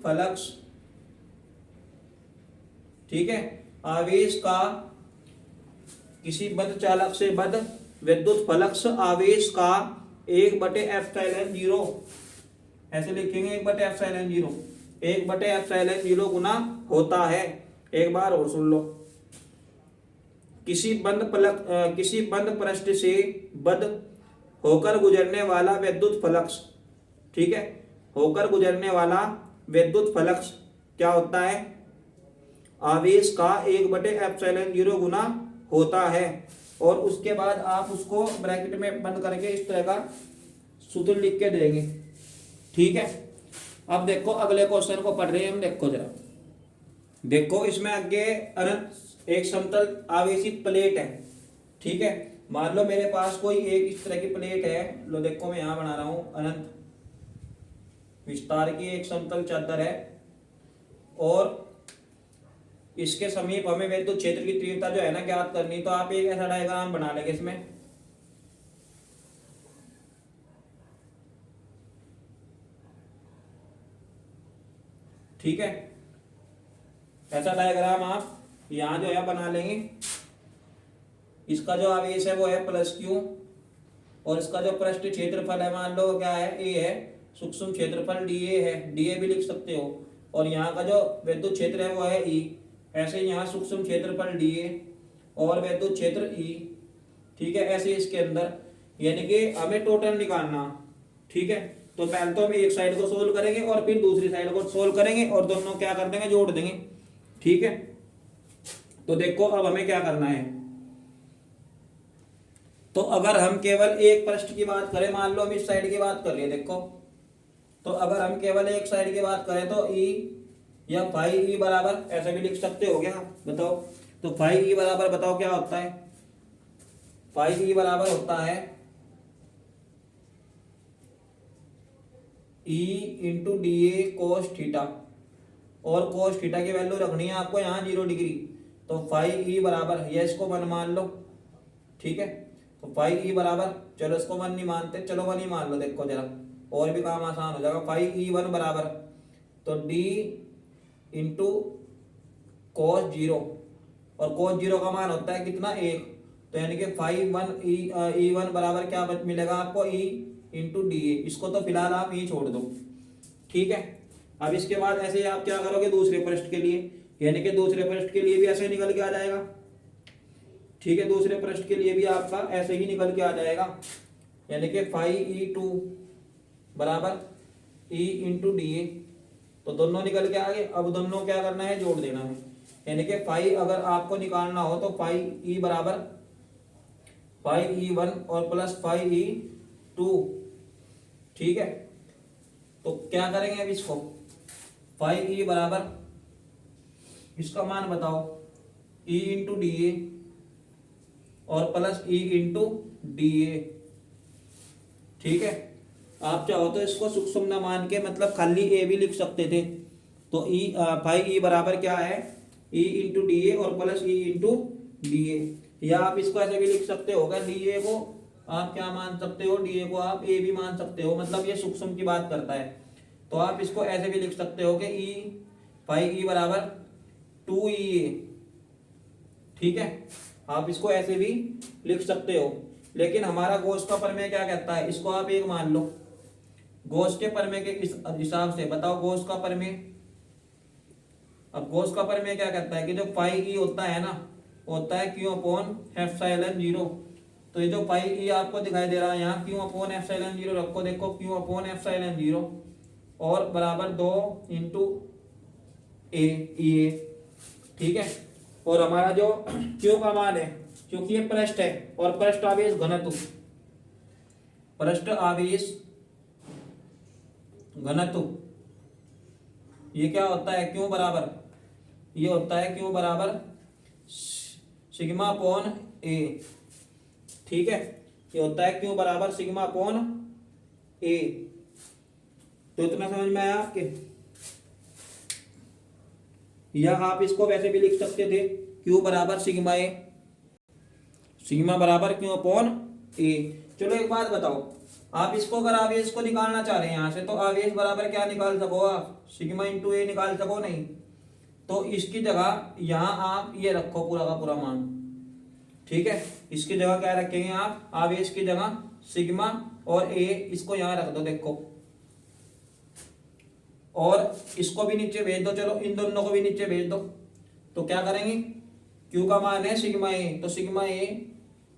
फ्लक्स, ठीक है, आवेश का किसी बद्ध चालक से बद्ध विद्युत फ्लक्स आवेश का 1/एप्सिलॉन 0, ऐसे लिखेंगे 1/एप्सिलॉन 0, 1/एप्सिलॉन 0 गुना होता है। एक बार और सुन लो, किसी बंद पृष्ठ से बद्ध होकर गुजरने वाला विद्युत फ्लक्स, ठीक है, होकर गुजरने वाला विद्युत फ्लक्स क्या होता है, आवेश का 1/एप्सिलॉन 0 गुना होता है। और उसके बाद आप उसको ब्रैकेट में बंद करके इस तरह का सूत्र लिख के देंगे, ठीक है। अब देखो अगले क्वेश्चन को पढ़ रहे हैं हम, देखो जरा, देखो इसमें आगे अनंत एक समतल आवेशित प्लेट है, ठीक है। मान लो मेरे पास कोई एक इस तरह की प्लेट है, लो देखो मैं यहां बना रहा हूं, अनंत विस्तार की एक समतल चादर है, और इसके समीप हमें विद्युत क्षेत्र की तीव्रता जो है ना ज्ञात करनी। तो आप एक ऐसा डायग्राम बना लेंगे इसमें, ठीक है, ऐसा डायग्राम आप यहां जो है बना लेंगे। इसका जो आवेश है वो है +Q, और इसका जो पृष्ठ क्षेत्रफल है मान लो क्या है, A है, सूक्ष्म क्षेत्रफल dA है, dA भी लिख सकते हो, और यहाँ का जो विद्युत क्षेत्र है वो है E। ऐसे यहाँ सूक्ष्म क्षेत्रफल dA और विद्युत क्षेत्र E, ठीक है, ऐसे इसके अंदर, यानी कि हमें टोटल निकालना, ठीक है। तो पहले तो हम एक साइड को सोल्व करेंगे और फिर दूसरी साइड को सोल्व करेंगे और दोनों क्या कर देंगे, जोड़ देंगे, ठीक है। तो देखो अब हमें क्या करना है, तो अगर हम केवल एक पृष्ठ की बात करें, मान लो हम इस साइड की बात कर रहे हैं, देखो, तो अगर हम केवल एक साइड की बात करें तो E या फाई E बराबर ऐसे भी लिख सकते हो क्या, बताओ। तो फाई E बराबर बताओ क्या होता है, फाई E बराबर होता है E into DA cos theta, और कोस थीटा की वैल्यू रखनी है आपको यहाँ 0 डिग्री। तो फाई E बराबर, ये इसको 1 मान लो, ठीक है। तो फाई E बराबर, चलो इसको 1 नहीं मानते, चलो 1 ही मान लो, देखो जरा और भी काम आसान हो जाएगा। फाई E1 बराबर तो D इंटू कोस 0, और कोस 0 का मान होता है कितना, 1। तो यानी कि फाई E1 बराबर क्या मिलेगा आपको, E इंटू DA। इसको तो फिलहाल आप ये छोड़ दो, ठीक है। अब इसके बाद ऐसे आप क्या करोगे दूसरे पृष्ठ के लिए, यानी कि दूसरे पृष्ठ के लिए भी ऐसे निकल के आ जाएगा। ठीक है, दूसरे पृष्ठ के लिए भी आपका ऐसे ही निकल के आ जाएगा, यानी कि 5e2 बराबर e इंटू डी ए। तो दोनों निकल के आ गए। अब दोनों क्या करना है, जोड़ देना है। यानी कि 5 अगर आपको निकालना हो तो 5e बराबर 5e1 और प्लस 5e2। ठीक है, तो क्या करेंगे अब इसको, 5e बराबर इसका मान बताओ e इंटू डी ए और plus e into D A. ठीक है, आप चाहो तो इसको सूक्ष्म न मान के मतलब खाली ए भी लिख सकते थे। तो ई 5e बराबर क्या है, e इंटू डी ए और plus e into D A. या आप इसको ऐसे भी लिख सकते हो, डी ए को आप क्या मान सकते हो, डी ए को आप ए भी मान सकते हो, मतलब ये सूक्ष्म की बात करता है। तो आप इसको ऐसे भी लिख सकते हो कि ई 5e बराबर 2e। ठीक है, आप इसको ऐसे भी लिख सकते हो। लेकिन हमारा गॉस का प्रमेय क्या कहता है, इसको आप एक मान लो। गॉस के प्रमेय के इस हिसाब से बताओ गॉस का प्रमेय। अब गॉस का प्रमेय क्या कहता है कि जो 5e होता है ना, होता है क्यू अपॉन एप्सिलॉन 0। तो ये जो 5e आपको दिखाई दे रहा है यहाँ, क्यू अपॉन एप्सिलॉन 0 रखो, देखो क्यू अपॉन एप्सिलॉन 0 और बराबर 2 इंटू ए। ठीक है, और हमारा जो क्यू का मान है, क्योंकि ये पृष्ठ है और पृष्ठ आवेश घनत्व, पृष्ठ आवेश घनत्व ये क्या होता है, क्यू बराबर, ये होता है क्यू बराबर सिग्मा अपॉन ए। ठीक है, ये होता है क्यू बराबर सिग्मा अपॉन ए। तो इतना समझ में आया आपके। या आप इसको वैसे भी लिख सकते थे, क्यू बराबर सिग्मा ए, सिग्मा बराबर क्यू अपॉन ए। चलो एक बात बताओ, आप इसको अगर आवेश को निकालना चाह रहे हैं यहाँ से, तो आवेश बराबर क्या निकाल सको आप, सिग्मा इंटू ए निकाल सको नहीं। तो इसकी जगह यहाँ आप ये रखो पूरा का पूरा मान। ठीक है, इसकी जगह क्या रखेंगे आप, आवेश की जगह सिग्मा और ए, इसको यहाँ रख दो देखो, और इसको भी नीचे भेज दो। चलो इन दोनों को भी नीचे भेज दो। तो क्या करेंगे, क्यू का मान है सिग्मा ए, तो सिग्मा ए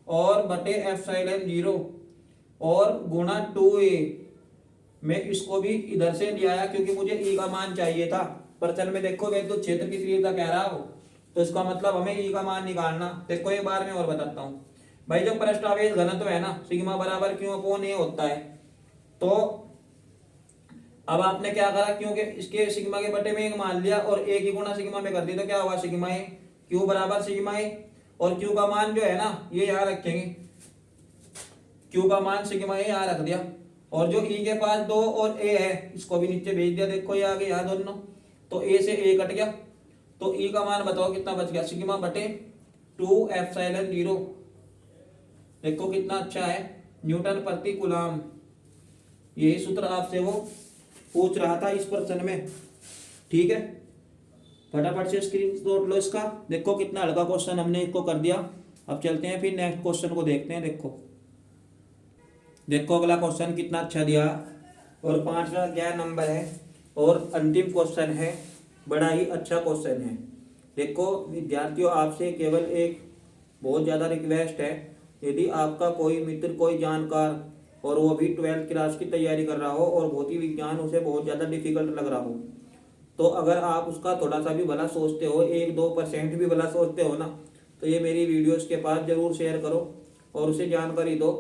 और बटे एप्सिलॉन 0 और गुणा 2a। मैं इसको भी इधर से ले आया क्योंकि मुझे ई का मान चाहिए था। प्रश्न में देखो विद्युत क्षेत्र की तीव्रता कह रहा हो, तो इसका मतलब हमें ई का मान निकालना। देखो एक बार मैं और बताता हूँ भाई, जो पृष्ठ आवेश घनत्व है ना, सिग्मा बराबर क्यू अपॉन ए होता है। तो अब आपने क्या करा, क्योंकि इसके सिग्मा के बटे में एक मान लिया और ए की गुणा सिग्मा में कर दी, तो क्या हुआ सिग्मा ए, क्यू बराबर सिग्मा ए। और क्यू का मान जो है ना ये यहाँ रखेंगे, क्यू का मान सिग्मा ए यहाँ रख दिया, और जो ई के पास 2 और ए है इसको भी नीचे भेज दिया। देखो ये आ गए यहाँ दोनों, तो ए से ए कट गया, तो ई का मान बताओ कितना बच गया, सिग्मा बटे 2 एप्सिलॉन 0। देखो कितना अच्छा है, न्यूटन प्रति कूलम। यही सूत्र आपसे वो पूछ रहा था इस प्रश्न में। ठीक है, फटाफट से स्क्रीनशॉट लो इसका। देखो कितना हल्का क्वेश्चन हमने इसको कर दिया। अब चलते हैं फिर नेक्स्ट क्वेश्चन को देखते हैं। देखो अगला क्वेश्चन कितना अच्छा दिया, और 5वां क्या नंबर है और अंतिम क्वेश्चन है, बड़ा ही अच्छा क्वेश्चन है। देखो विद्यार्थियों, आपसे केवल एक बहुत ज़्यादा रिक्वेस्ट है, यदि आपका कोई मित्र, कोई जानकार, और वो भी 12th क्लास की तैयारी कर रहा हो और भौतिक विज्ञान उसे बहुत ज़्यादा डिफिकल्ट लग रहा हो, तो अगर आप उसका थोड़ा सा भी भला सोचते हो, 1-2% भी भला सोचते हो ना, तो ये मेरी वीडियोस के पास जरूर शेयर करो और उसे जानकारी दो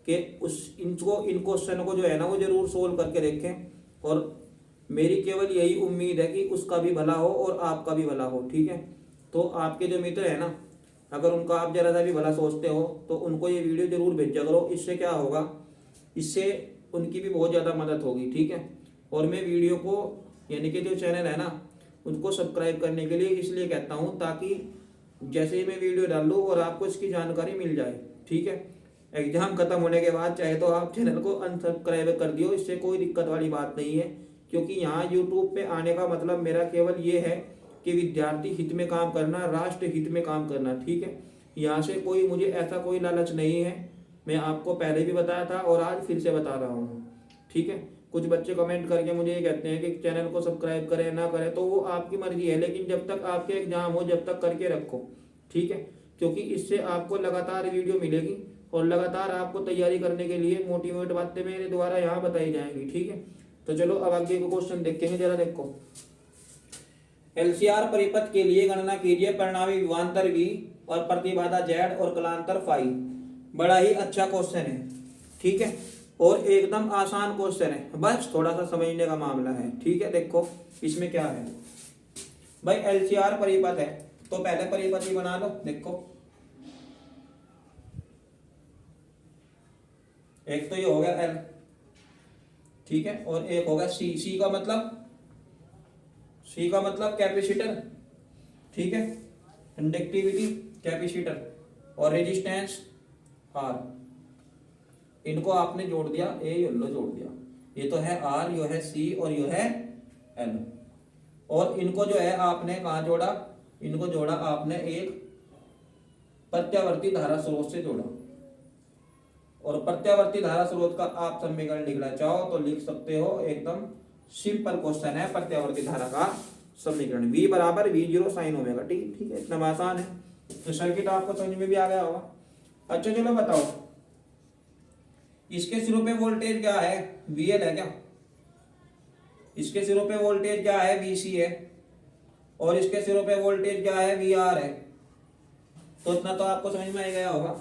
कि इन क्वेश्चन को जो है ना वो जरूर सोल्व करके देखें। और मेरी केवल यही उम्मीद है कि उसका भी भला हो और आपका भी भला हो। ठीक है, तो आपके जो मित्र है ना, अगर उनका आप जरा सा भी भला सोचते हो तो उनको ये वीडियो जरूर भेजा करो। इससे क्या होगा, इससे उनकी भी बहुत ज़्यादा मदद होगी। ठीक है, और मैं वीडियो को यानी कि जो चैनल है ना उनको सब्सक्राइब करने के लिए इसलिए कहता हूँ, ताकि जैसे ही मैं वीडियो डाल दूँ और आपको इसकी जानकारी मिल जाए। ठीक है, एग्जाम खत्म होने के बाद चाहे तो आप चैनल को अनसब्सक्राइब कर दियो, इससे कोई दिक्कत वाली बात नहीं है। क्योंकि यहाँ यूट्यूब पे आने का मतलब मेरा केवल ये है कि विद्यार्थी हित में काम करना, राष्ट्र हित में काम करना। ठीक है, यहाँ से कोई मुझे ऐसा कोई लालच नहीं है, मैं आपको पहले भी बताया था और आज फिर से बता रहा हूँ। ठीक है, कुछ बच्चे कमेंट करके मुझे ये कहते हैं कि चैनल को सब्सक्राइब करें ना करें, तो वो आपकी मर्जी है, लेकिन जब तक आपके एग्जाम हो जब तक करके रखो, ठीक है। क्योंकि इससे आपको लगातार वीडियो मिलेगी और लगातार आपको तैयारी करने के लिए मोटिवेट बातें मेरे द्वारा यहाँ बताई जाएंगी, ठीक है। तो चलो अब आगे को क्वेश्चन देखेंगे, जरा देखो। एलसीआर परिपथ के लिए गणना कीजिए परिणामी विभवांतर V और प्रतिबाधा Z और कलांतर फाई। बड़ा ही अच्छा क्वेश्चन है, ठीक है, और एकदम आसान क्वेश्चन है, बस थोड़ा सा समझने का मामला है, ठीक है। देखो इसमें क्या है भाई, एलसीआर परिपथ है तो पहले परिपथ ही बना लो। देखो एक तो ये हो गया L, ठीक है, और एक होगा C का मतलब कैपेसिटर, ठीक है, कंडक्टिविटी कैपेसिटर, और रेजिस्टेंस R। इनको आपने जोड़ दिया, येलो जोड़ दिया, ये तो है R, यो है C और यो है L। और इनको जो है आपने कहाँ जोड़ा, इनको जोड़ा आपने एक प्रत्यावर्ती धारा स्रोत से जोड़ा। और प्रत्यावर्ती धारा स्रोत का आप समीकरण लिखना चाहो तो लिख सकते हो, एकदम सिंपल क्वेश्चन है प्रत्यावर्ती धारा का समीकरण, V बराबर V0 sin ओमेगा t, ठीक है, इतना आसान है। तो सर्किट आपको समझ में भी आ गया होगा। अच्छा चलो बताओ, इसके सिरों पे वोल्टेज क्या है, VL है क्या, इसके सिरों पे वोल्टेज क्या है, VC है, और इसके सिरों पे वोल्टेज क्या है, VR है। तो इतना तो आपको समझ में आ गया होगा।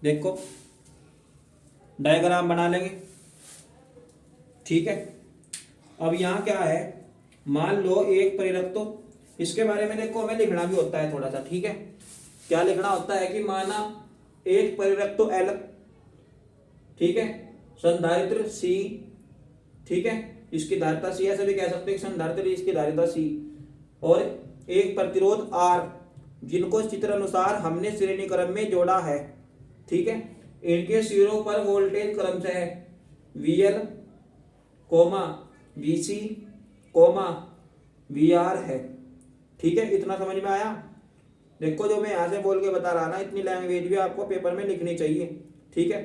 देखो डायग्राम बना लेंगे, ठीक है। अब यहाँ क्या है, मान लो एक प्रेरक, तो इसके बारे में देखो हमें लिखना भी होता है थोड़ा सा, ठीक है। क्या लिखना होता है कि माना एक प्रेरक तो L, ठीक है, संधारित्र C, ठीक है, इसकी धारिता C, ऐसे भी कह सकते हैं संधारित्र इसकी धारिता C, और एक प्रतिरोध R, जिनको चित्र अनुसार हमने श्रेणी क्रम में जोड़ा है, ठीक है। इनके सिरों पर वोल्टेज क्रमशः है VL, VC, VR है, ठीक है। इतना समझ में आया। देखो जो मैं यहाँ से बोल के बता रहा ना, इतनी लैंग्वेज भी आपको पेपर में लिखनी चाहिए, ठीक है,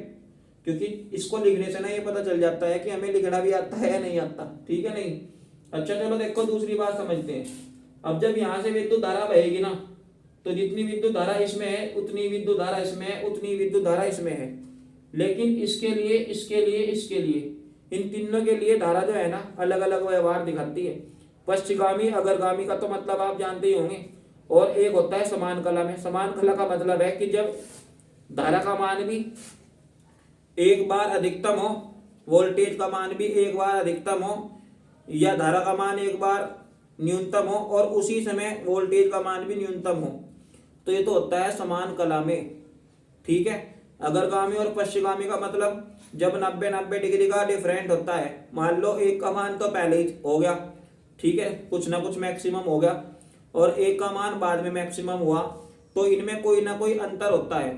क्योंकि इसको लिखने से ना ये पता चल जाता है कि हमें लिखना भी आता है या नहीं आता, ठीक है नहीं। अच्छा चलो देखो दूसरी बात समझते हैं। अब जब यहाँ से विद्युत धारा बहेगी ना, तो जितनी विद्युत धारा इसमें है उतनी विद्युत धारा इसमें है, उतनी विद्युत धारा इसमें है, लेकिन इसके लिए इसके लिए इसके लिए इन तीनों के लिए धारा जो है ना अलग अलग व्यवहार दिखाती है। पश्चिगामी अग्रगामी का तो मतलब आप जानते ही होंगे, और एक होता है समान कला में। समान कला का मतलब है कि जब धारा का मान भी एक बार अधिकतम हो, वोल्टेज का मान भी एक बार अधिकतम हो, या धारा का मान एक बार न्यूनतम हो और उसी समय वोल्टेज का मान भी न्यूनतम हो, तो ये तो होता है समान कला में, ठीक है। अग्रगामी और पश्चिगामी का मतलब जब 90 डिग्री का डिफरेंट होता है, मान लो एक का मान तो पहले ही हो गया, ठीक है, कुछ ना कुछ मैक्सिमम हो गया, और एक का मान बाद में मैक्सिमम हुआ, तो इनमें कोई ना कोई अंतर होता है,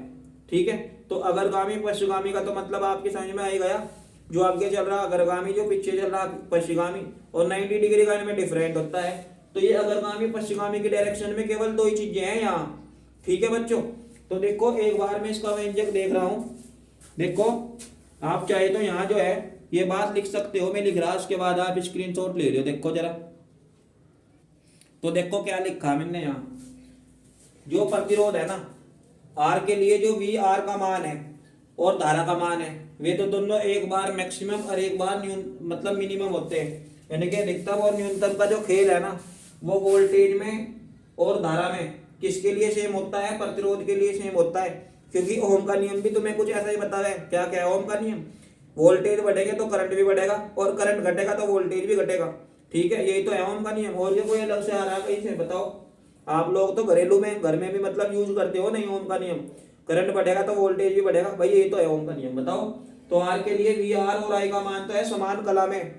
ठीक है। तो अग्रगामी पश्चिगामी का तो मतलब आपकी समझ में आ ही गया, जो आगे चल रहा अग्रगामी, जो पीछे चल रहा पश्चिगामी, और 90 डिग्री का इनमें डिफरेंट होता है। तो ये अग्रगामी पश्चिगामी की डायरेक्शन में केवल दो ही चीजें हैं यहाँ, ठीक है बच्चों। तो देखो एक बार मैं इसका व्यंजक देख रहा हूं, देखो आप चाहे तो यहाँ जो है ये बात लिख सकते हो, मैं लिख रहा, उसके बाद आप स्क्रीनशॉट ले रहे हो, देखो जरा। तो देखो क्या लिखा मैंने यहाँ, जो प्रतिरोध है ना R के लिए जो VR का मान है और धारा का मान है, वे तो दोनों एक बार मैक्सिमम और एक बार मतलब मिनिमम होते हैं। यानी कि अधिकतम और न्यूनतम का जो खेल है ना, वो वोल्टेज में और धारा में किसके लिए सेम होता है, प्रतिरोध के लिए सेम होता है। क्योंकि ओम का नियम भी तुम्हें कुछ ऐसा ही बता रहा है। क्या क्या है ओम का नियम, वोल्टेज बढ़ेगा तो करंट भी बढ़ेगा, और करंट घटेगा तो वोल्टेज भी घटेगा, ठीक है, यही तो है ओम का नियम। और ये कोई अलग से आ रहा है कहीं से, बताओ। आप लोग तो घरेलू में घर में भी मतलब यूज करते हो नहीं ओम का नियम, करंट बढ़ेगा तो वोल्टेज भी बढ़ेगा, भाई यही तो है ओम का नियम, बताओ। तो R के लिए VR और I का मान तो है समान कला में।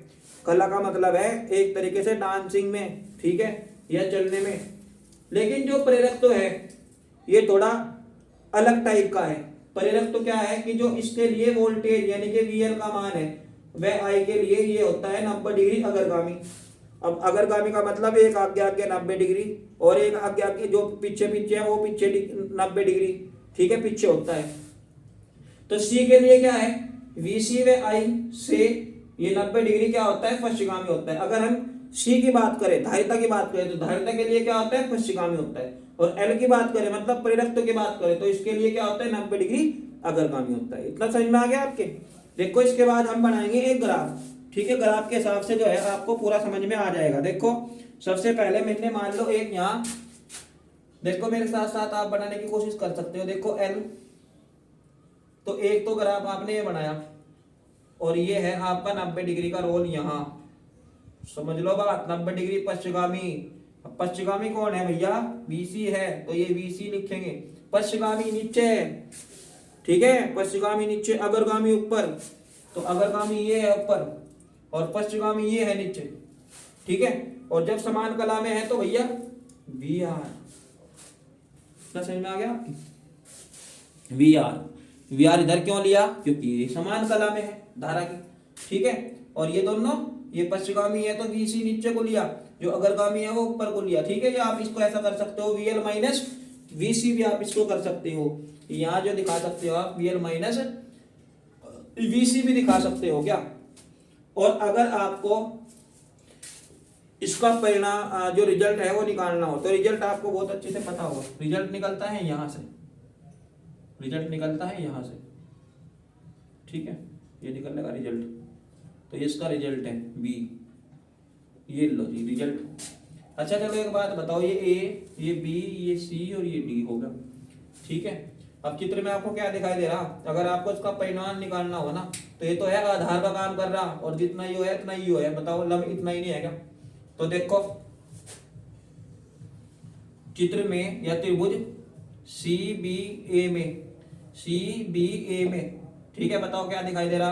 कला का मतलब है एक तरीके से डांसिंग में, ठीक है, या चलने में। लेकिन जो प्रेरक तो है ये थोड़ा अलग टाइप का है। प्रेरक तो क्या है कि जो इसके लिए वोल्टेज यानी कि VL का मान है, वह I के लिए ये होता है 90 डिग्री अग्रगामी। अब अग्रगामी का मतलब एक आगे आगे 90 डिग्री, और एक आगे आगे जो पीछे पीछे है वो पीछे 90 डिग्री, ठीक है, पीछे होता है। तो C के लिए क्या है, VC व I से ये 90 डिग्री क्या होता है, पश्चिगामी होता है। अगर हम सी की बात करें, धारिता की बात करें, तो धारिता के लिए क्या होता है, पश्चिगामी होता है। और एल की बात करें, मतलब प्रेरकत्व की बात करें, तो इसके लिए क्या होता है, 90 डिग्री अग्रगामी होता है। इतना समझ में आ गया आपके। देखो इसके बाद हम बनाएंगे एक ग्राफ, ठीक है। ग्राफ के हिसाब से जो है आपको पूरा समझ में आ जाएगा। देखो सबसे पहले मैंने मान लो एक यहाँ, देखो मेरे साथ साथ आप बनाने की कोशिश कर सकते हो। देखो एल, तो एक तो ग्राफ आपने ये बनाया, और ये है आपका 90 डिग्री का रोल यहाँ, समझ लो बात, 90 डिग्री पश्चिगामी। अब पश्चिगामी कौन है भैया, बीसी है, तो ये बीसी लिखेंगे। पश्चिगामी नीचे है, ठीक है, पश्चिगामी नीचे, अग्रगामी ऊपर, तो अग्रगामी ये है ऊपर और पश्चिगामी ये है नीचे, ठीक है। और जब समान कला में है तो भैया वी आर, समझ में आ गया आपकी। वी आर, वी आर इधर क्यों लिया, क्योंकि ये समान कला में है धारा की, ठीक है। और ये दोनों, ये पश्चिगामी है तो वीसी नीचे को लिया, जो अग्रगामी है वो ऊपर को लिया, ठीक है। या आप इसको ऐसा कर सकते हो, वीएल माइनस वीसी भी आप इसको कर सकते हो। यहाँ जो दिखा सकते हो आप वीएल माइनस वीसी भी दिखा सकते हो क्या। और अगर आपको इसका परिणाम जो रिजल्ट है वो निकालना हो, तो रिजल्ट आपको बहुत अच्छे से पता होगा। रिजल्ट निकलता है यहाँ से, रिजल्ट निकलता है यहाँ से, ठीक है, ये निकलने का रिजल्ट, तो ये इसका रिजल्ट है बी, ये लो जी रिजल्ट। अच्छा चलो एक बात बताओ, ये ए, ये बी, ये सी और ये डी होगा, ठीक है। अब चित्र में आपको क्या दिखाई दे रहा, अगर आपको इसका परिणाम निकालना हो ना, तो ये तो है आधार का काम कर रहा, और जितना ही है इतना ही है, बताओ लंब इतना ही नहीं है क्या। तो देखो चित्र में या त्रिभुज सी बी ए में, सी बी ए में, ठीक है, बताओ क्या दिखाई दे रहा,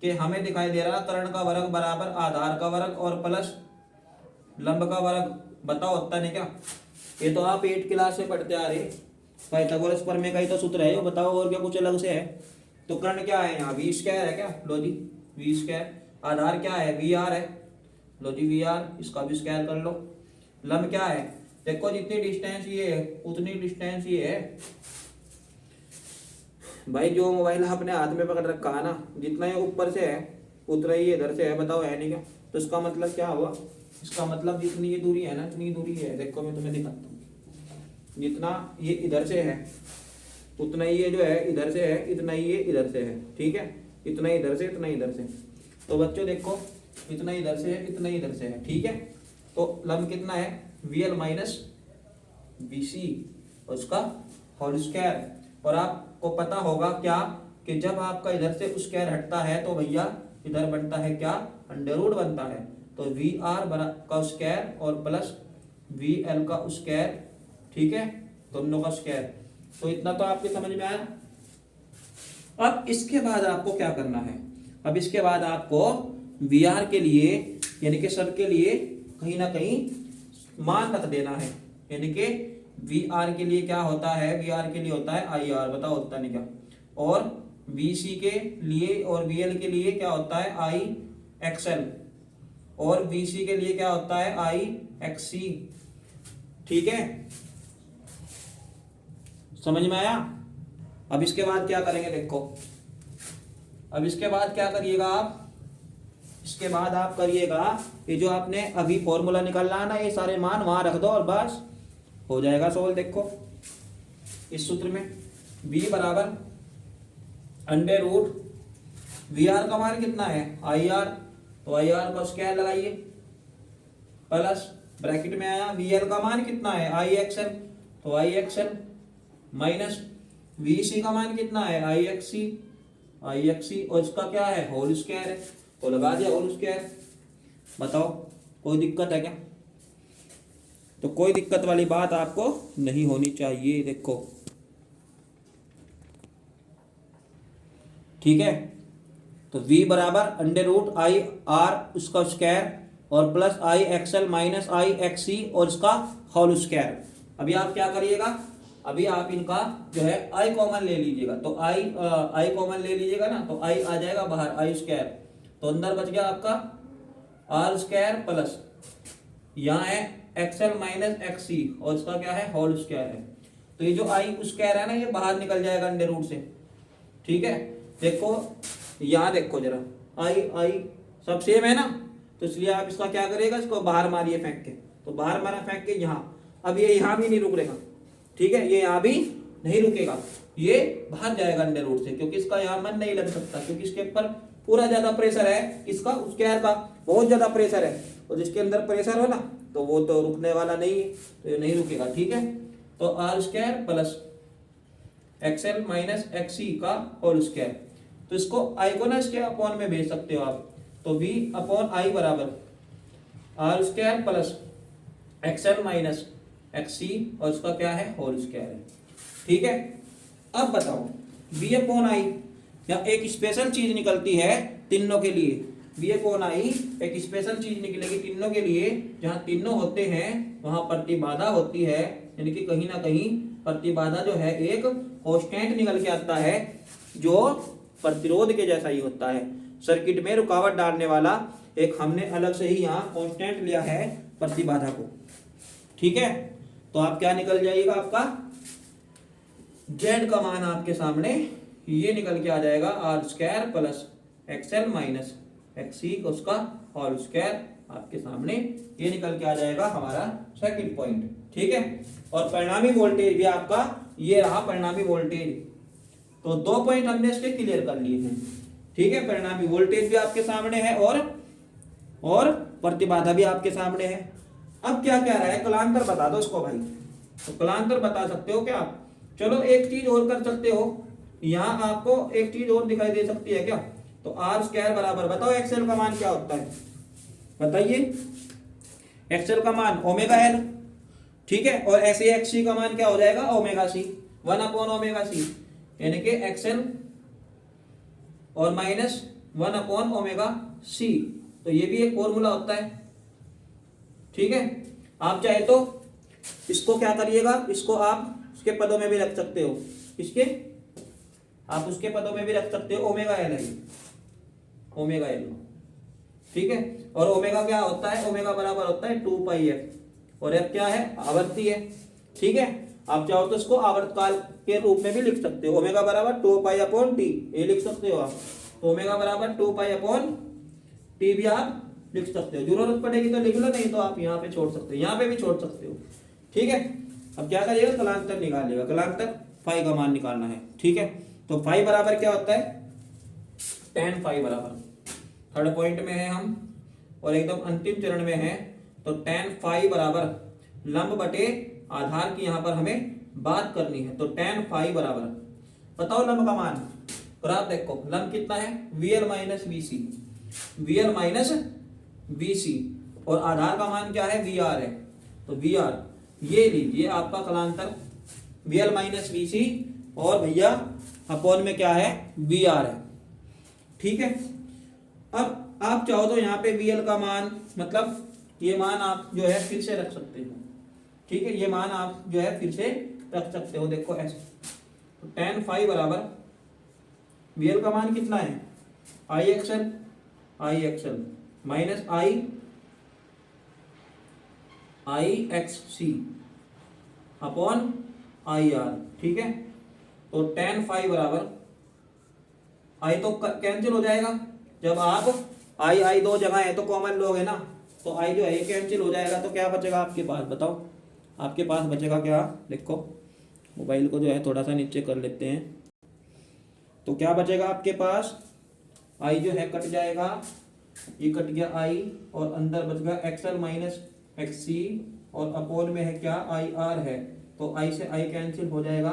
कि हमें दिखाई दे रहा कर्ण का वर्ग बराबर आधार का वर्ग और प्लस लंब का वर्ग। बताओ होता नहीं क्या, ये तो आप 8 क्लास से पढ़ते आ रहे, पाइथागोरस प्रमेय का ही तो सूत्र है। बताओ और क्या कुछ अलग से है। तो कर्ण क्या है यहाँ, वी स्क्वायर है क्या, लो जी वी स्क्वायर। आधार क्या है, वी आर है, लो जी वी आर, इसका भी स्क्वायर कर लो। लंब क्या है, देखो जितनी डिस्टेंस ये है उतनी डिस्टेंस ये है। भाई जो मोबाइल आपने हाथ में पकड़ रखा है ना, जितना ये ऊपर से है उतना ही इधर से है, बताओ है नहीं क्या। तो इसका मतलब क्या हुआ, इसका मतलब जितनी ये दूरी है ना, इतनी दूरी है। देखो मैं तुम्हें दिखाता हूँ, जितना ये इधर से है उतना ही ये जो है इधर से है, इतना ही ये इधर से है, ठीक है। इतना इधर से, इतना इधर से। तो बच्चों देखो इतना इधर से है, इतना इधर से है, ठीक है। तो लंब कितना है, वीएल माइनस बीसी और उसका होल स्क्वायर। और आपको पता होगा क्या, कि जब आपका इधर से स्क्वायर हटता है तो भैया इधर बनता है क्या, अंडर रूट बनता है। तो वी आर का स्क्वायर और प्लस वी एल का स्क्वायर, ठीक है, दोनों का स्क्वायर। तो इतना तो आपके समझ में आया। अब इसके बाद आपको क्या करना है, अब इसके बाद आपको वी आर के लिए यानी कि सब के लिए कहीं ना कहीं मान रख देना है। यानी कि वी आर के लिए क्या होता है, वी आर के लिए होता है आई आर, बताओ होता नहीं क्या। और वी सी के लिए और वी एल के लिए क्या होता है, आई एक्सएल, और वी सी के लिए क्या होता है, आई एक्स सी, ठीक है, समझ में आया। अब इसके बाद क्या करेंगे, देखो अब इसके बाद क्या करिएगा आप, इसके बाद आप करिएगा ये जो आपने अभी फॉर्मूला निकालना है ना, ये सारे मान वहां रख दो और बस हो जाएगा सोल्व। देखो इस सूत्र में b बराबर अंडर रूट वी आर का मान कितना है, आई आर, तो आई आर का स्क्वायर लगाइए, प्लस ब्रैकेट में आया वी एल का मान कितना है, आई एक्सएल, तो आई एक्सएल, माइनस वी सी का मान कितना है, आई एक्स सी, आई एक्स सी, और इसका क्या है, होल स्क्वायर है, तो लगा दिया होल स्क्वायर। बताओ कोई दिक्कत है क्या। तो कोई दिक्कत वाली बात आपको नहीं होनी चाहिए। देखो ठीक है, तो v बराबर अंडर रूट आई आर उसका स्क्वायर और plus I XL minus I X सी और इसका होल स्क्वायर। अभी आप क्या करिएगा, अभी आप इनका जो है आई कॉमन ले लीजिएगा, तो आई कॉमन ले लीजिएगा ना, तो आई आ जाएगा बाहर, आई स्क्वायर, तो अंदर बच गया आपका आर स्क्वायर प्लस यहाँ है एक्सएल माइनस एक्स सी और इसका क्या है, होल स्क्वायर है। तो ये जो आई स्क्वायर है ना, ये बाहर निकल जाएगा अंडर रूट से, ठीक है। देखो यहाँ देखो जरा, आई आई सब सेम है ना, तो इसलिए आप इसका क्या करेगा, इसको बाहर मारिए फेंक के, तो बाहर मारा फेंक के यहाँ। अब ये यहाँ भी नहीं रुक रहेगा, ठीक है, ये यहाँ भी नहीं रुकेगा, ये बाहर जाएगा अंडर रूट से, क्योंकि इसका यहाँ मन नहीं लग सकता, क्योंकि इसके ऊपर पूरा ज्यादा प्रेशर है, किसका, स्क्वायर का बहुत ज्यादा प्रेशर है, और जिसके अंदर प्रेशर हो ना तो वो तो रुकने वाला नहीं है, तो ये नहीं रुकेगा, ठीक है। तो r square plus XL minus XC का होल स्क्वायर, तो इसको आई को ना इसके अपॉन में भेज सकते हो आप, तो v अपॉन आई बराबर r square plus XL minus XC, और इसका क्या है, होल स्क्वायर है, ठीक है। अब बताओ v अपॉन आई, या एक स्पेशल चीज निकलती है तीनों के लिए, v अपॉन आई एक स्पेशल चीज निकलेगी तीनों के लिए, जहां तीनों होते हैं वहां प्रतिबाधा होती है, यानी कि कहीं ना कहीं प्रतिबाधा जो है एक कांस्टेंट निकल के आता है, जो प्रतिरोध के जैसा ही होता है। सर्किट में रुकावट डालने वाला एक हमने अलग से ही यहाँ कांस्टेंट लिया है प्रतिबाधा को, ठीक है। तो आप क्या निकल जाएगा, आपका Z का मान आपके सामने ये निकल के आ जाएगा r square plus XL minus XC, उसका होल स्क्वायर आपके सामने ये निकल के आ जाएगा हमारा सेकंड पॉइंट, ठीक है। और परिणामी वोल्टेज भी आपका ये रहा परिणामी वोल्टेज, तो 2 पॉइंट हमने इसके क्लियर कर लिए हैं, ठीक है। परिणामी वोल्टेज भी आपके सामने है और प्रतिबाधा भी आपके सामने है। अब क्या कह रहा है, कलांतर बता दो इसको भाई, तो कलांतर बता सकते हो क्या, चलो एक चीज और कर सकते हो, यहाँ आपको एक चीज और दिखाई दे सकती है क्या, तो आर स्क्वायर बराबर बताओ एक्सएल का मान क्या होता है, बताइए, एक्सएल का मान ओमेगा एल, ठीक है, और ऐसे एक्सी का मान क्या हो जाएगा, omega C, 1 upon omega C, यानी कि एक्सएल और माइनस 1 अपॉन ओमेगा सी, तो ये भी एक फॉर्मूला होता है, ठीक है। आप चाहे तो इसको क्या करिएगा, इसको आप उसके पदों में भी रख सकते हो, इसके आप उसके पदों में भी रख सकते हो, ओमेगा एल है, ओमेगा एल, ठीक है। और ओमेगा क्या होता है, ओमेगा बराबर होता है 2 पाई एफ, और एफ क्या है, आवर्ती है, ठीक है। आप चाहो तो इसको आवर्तकाल के रूप में भी लिख सकते हो, ओमेगा बराबर 2 पाई अपॉन टी, ये लिख सकते हो आप, तो ओमेगा बराबर 2 पाई अपॉन टी भी आप लिख सकते हो, जरूरत पड़ेगी तो लिख लो, नहीं तो आप यहाँ पे छोड़ सकते हो, यहाँ पे भी छोड़ सकते हो, ठीक है। अब क्या करिएगा, कलांतर निकालिएगा, कलांतर फाई का मान निकालना है, ठीक है। तो फाई बराबर क्या होता है, tan फाई बराबर, थर्ड पॉइंट में है हम और एकदम अंतिम चरण में है, तो tan फाई बराबर लंब बटे आधार की यहाँ पर हमें बात करनी है, तो tan फाई बराबर बताओ लंब का मान, ग्राफ देखो, लंब कितना है, VL minus VC, VL minus VC, और आधार का मान क्या है, VR है, तो VR ये लीजिए आपका कलांतर VL माइनस VC, और भैया अपॉन में क्या है, VR है, ठीक है। अब आप चाहो तो यहाँ पे VL का मान, मतलब ये मान आप जो है फिर से रख सकते हो, ठीक है, ये मान आप जो है फिर से रख सकते हो, देखो ऐसे, तो tan फाई बराबर VL का मान कितना है, I XL minus I X C upon I R, ठीक है। तो tan फाई बराबर आई तो कैंसिल हो जाएगा, जब आप आई दो जगह है तो कॉमन लोगे ना, तो आई जो है ये कैंसिल हो जाएगा, तो क्या बचेगा आपके पास, बताओ आपके पास बचेगा क्या, देखो मोबाइल को जो है थोड़ा सा नीचे कर लेते हैं, तो क्या बचेगा आपके पास, आई जो है कट जाएगा, ये कट गया आई, और अंदर बच गया एक्सएल माइनस एक्सी, और अपोन में है क्या, आई आर है, तो आई से आई कैंसिल हो जाएगा,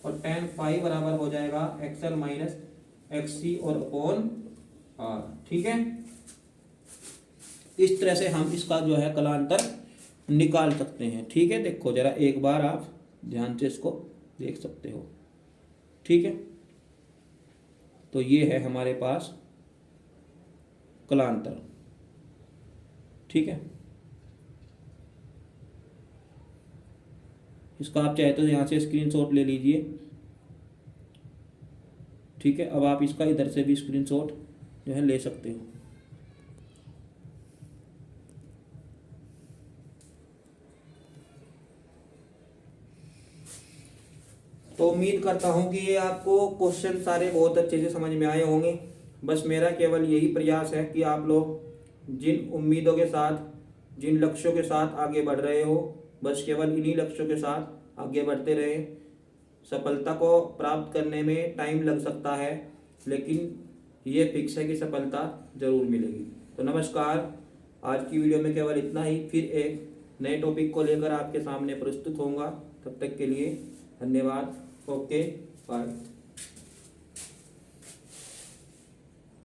और tan फाई बराबर हो जाएगा एक्सएल माइनस एक्सी और अपोन आर, ठीक है। इस तरह से हम इसका जो है कलांतर निकाल सकते हैं, ठीक है। देखो जरा एक बार आप ध्यान से इसको देख सकते हो, ठीक है। तो ये है हमारे पास कलांतर, ठीक है। इसका आप चाहे तो यहाँ से स्क्रीनशॉट ले लीजिए, ठीक है। अब आप इसका इधर से भी स्क्रीनशॉट जो है ले सकते हो। तो उम्मीद करता हूँ कि ये आपको क्वेश्चन सारे बहुत अच्छे से समझ में आए होंगे। बस मेरा केवल यही प्रयास है कि आप लोग जिन उम्मीदों के साथ, जिन लक्ष्यों के साथ आगे बढ़ रहे हो, बस केवल इन्हीं लक्ष्यों के साथ आगे बढ़ते रहें। सफलता को प्राप्त करने में टाइम लग सकता है, लेकिन ये फिक्स है कि सफलता ज़रूर मिलेगी। तो नमस्कार, आज की वीडियो में केवल इतना ही। फिर एक नए टॉपिक को लेकर आपके सामने प्रस्तुत होऊंगा। तब तक के लिए धन्यवाद। Okay, bye.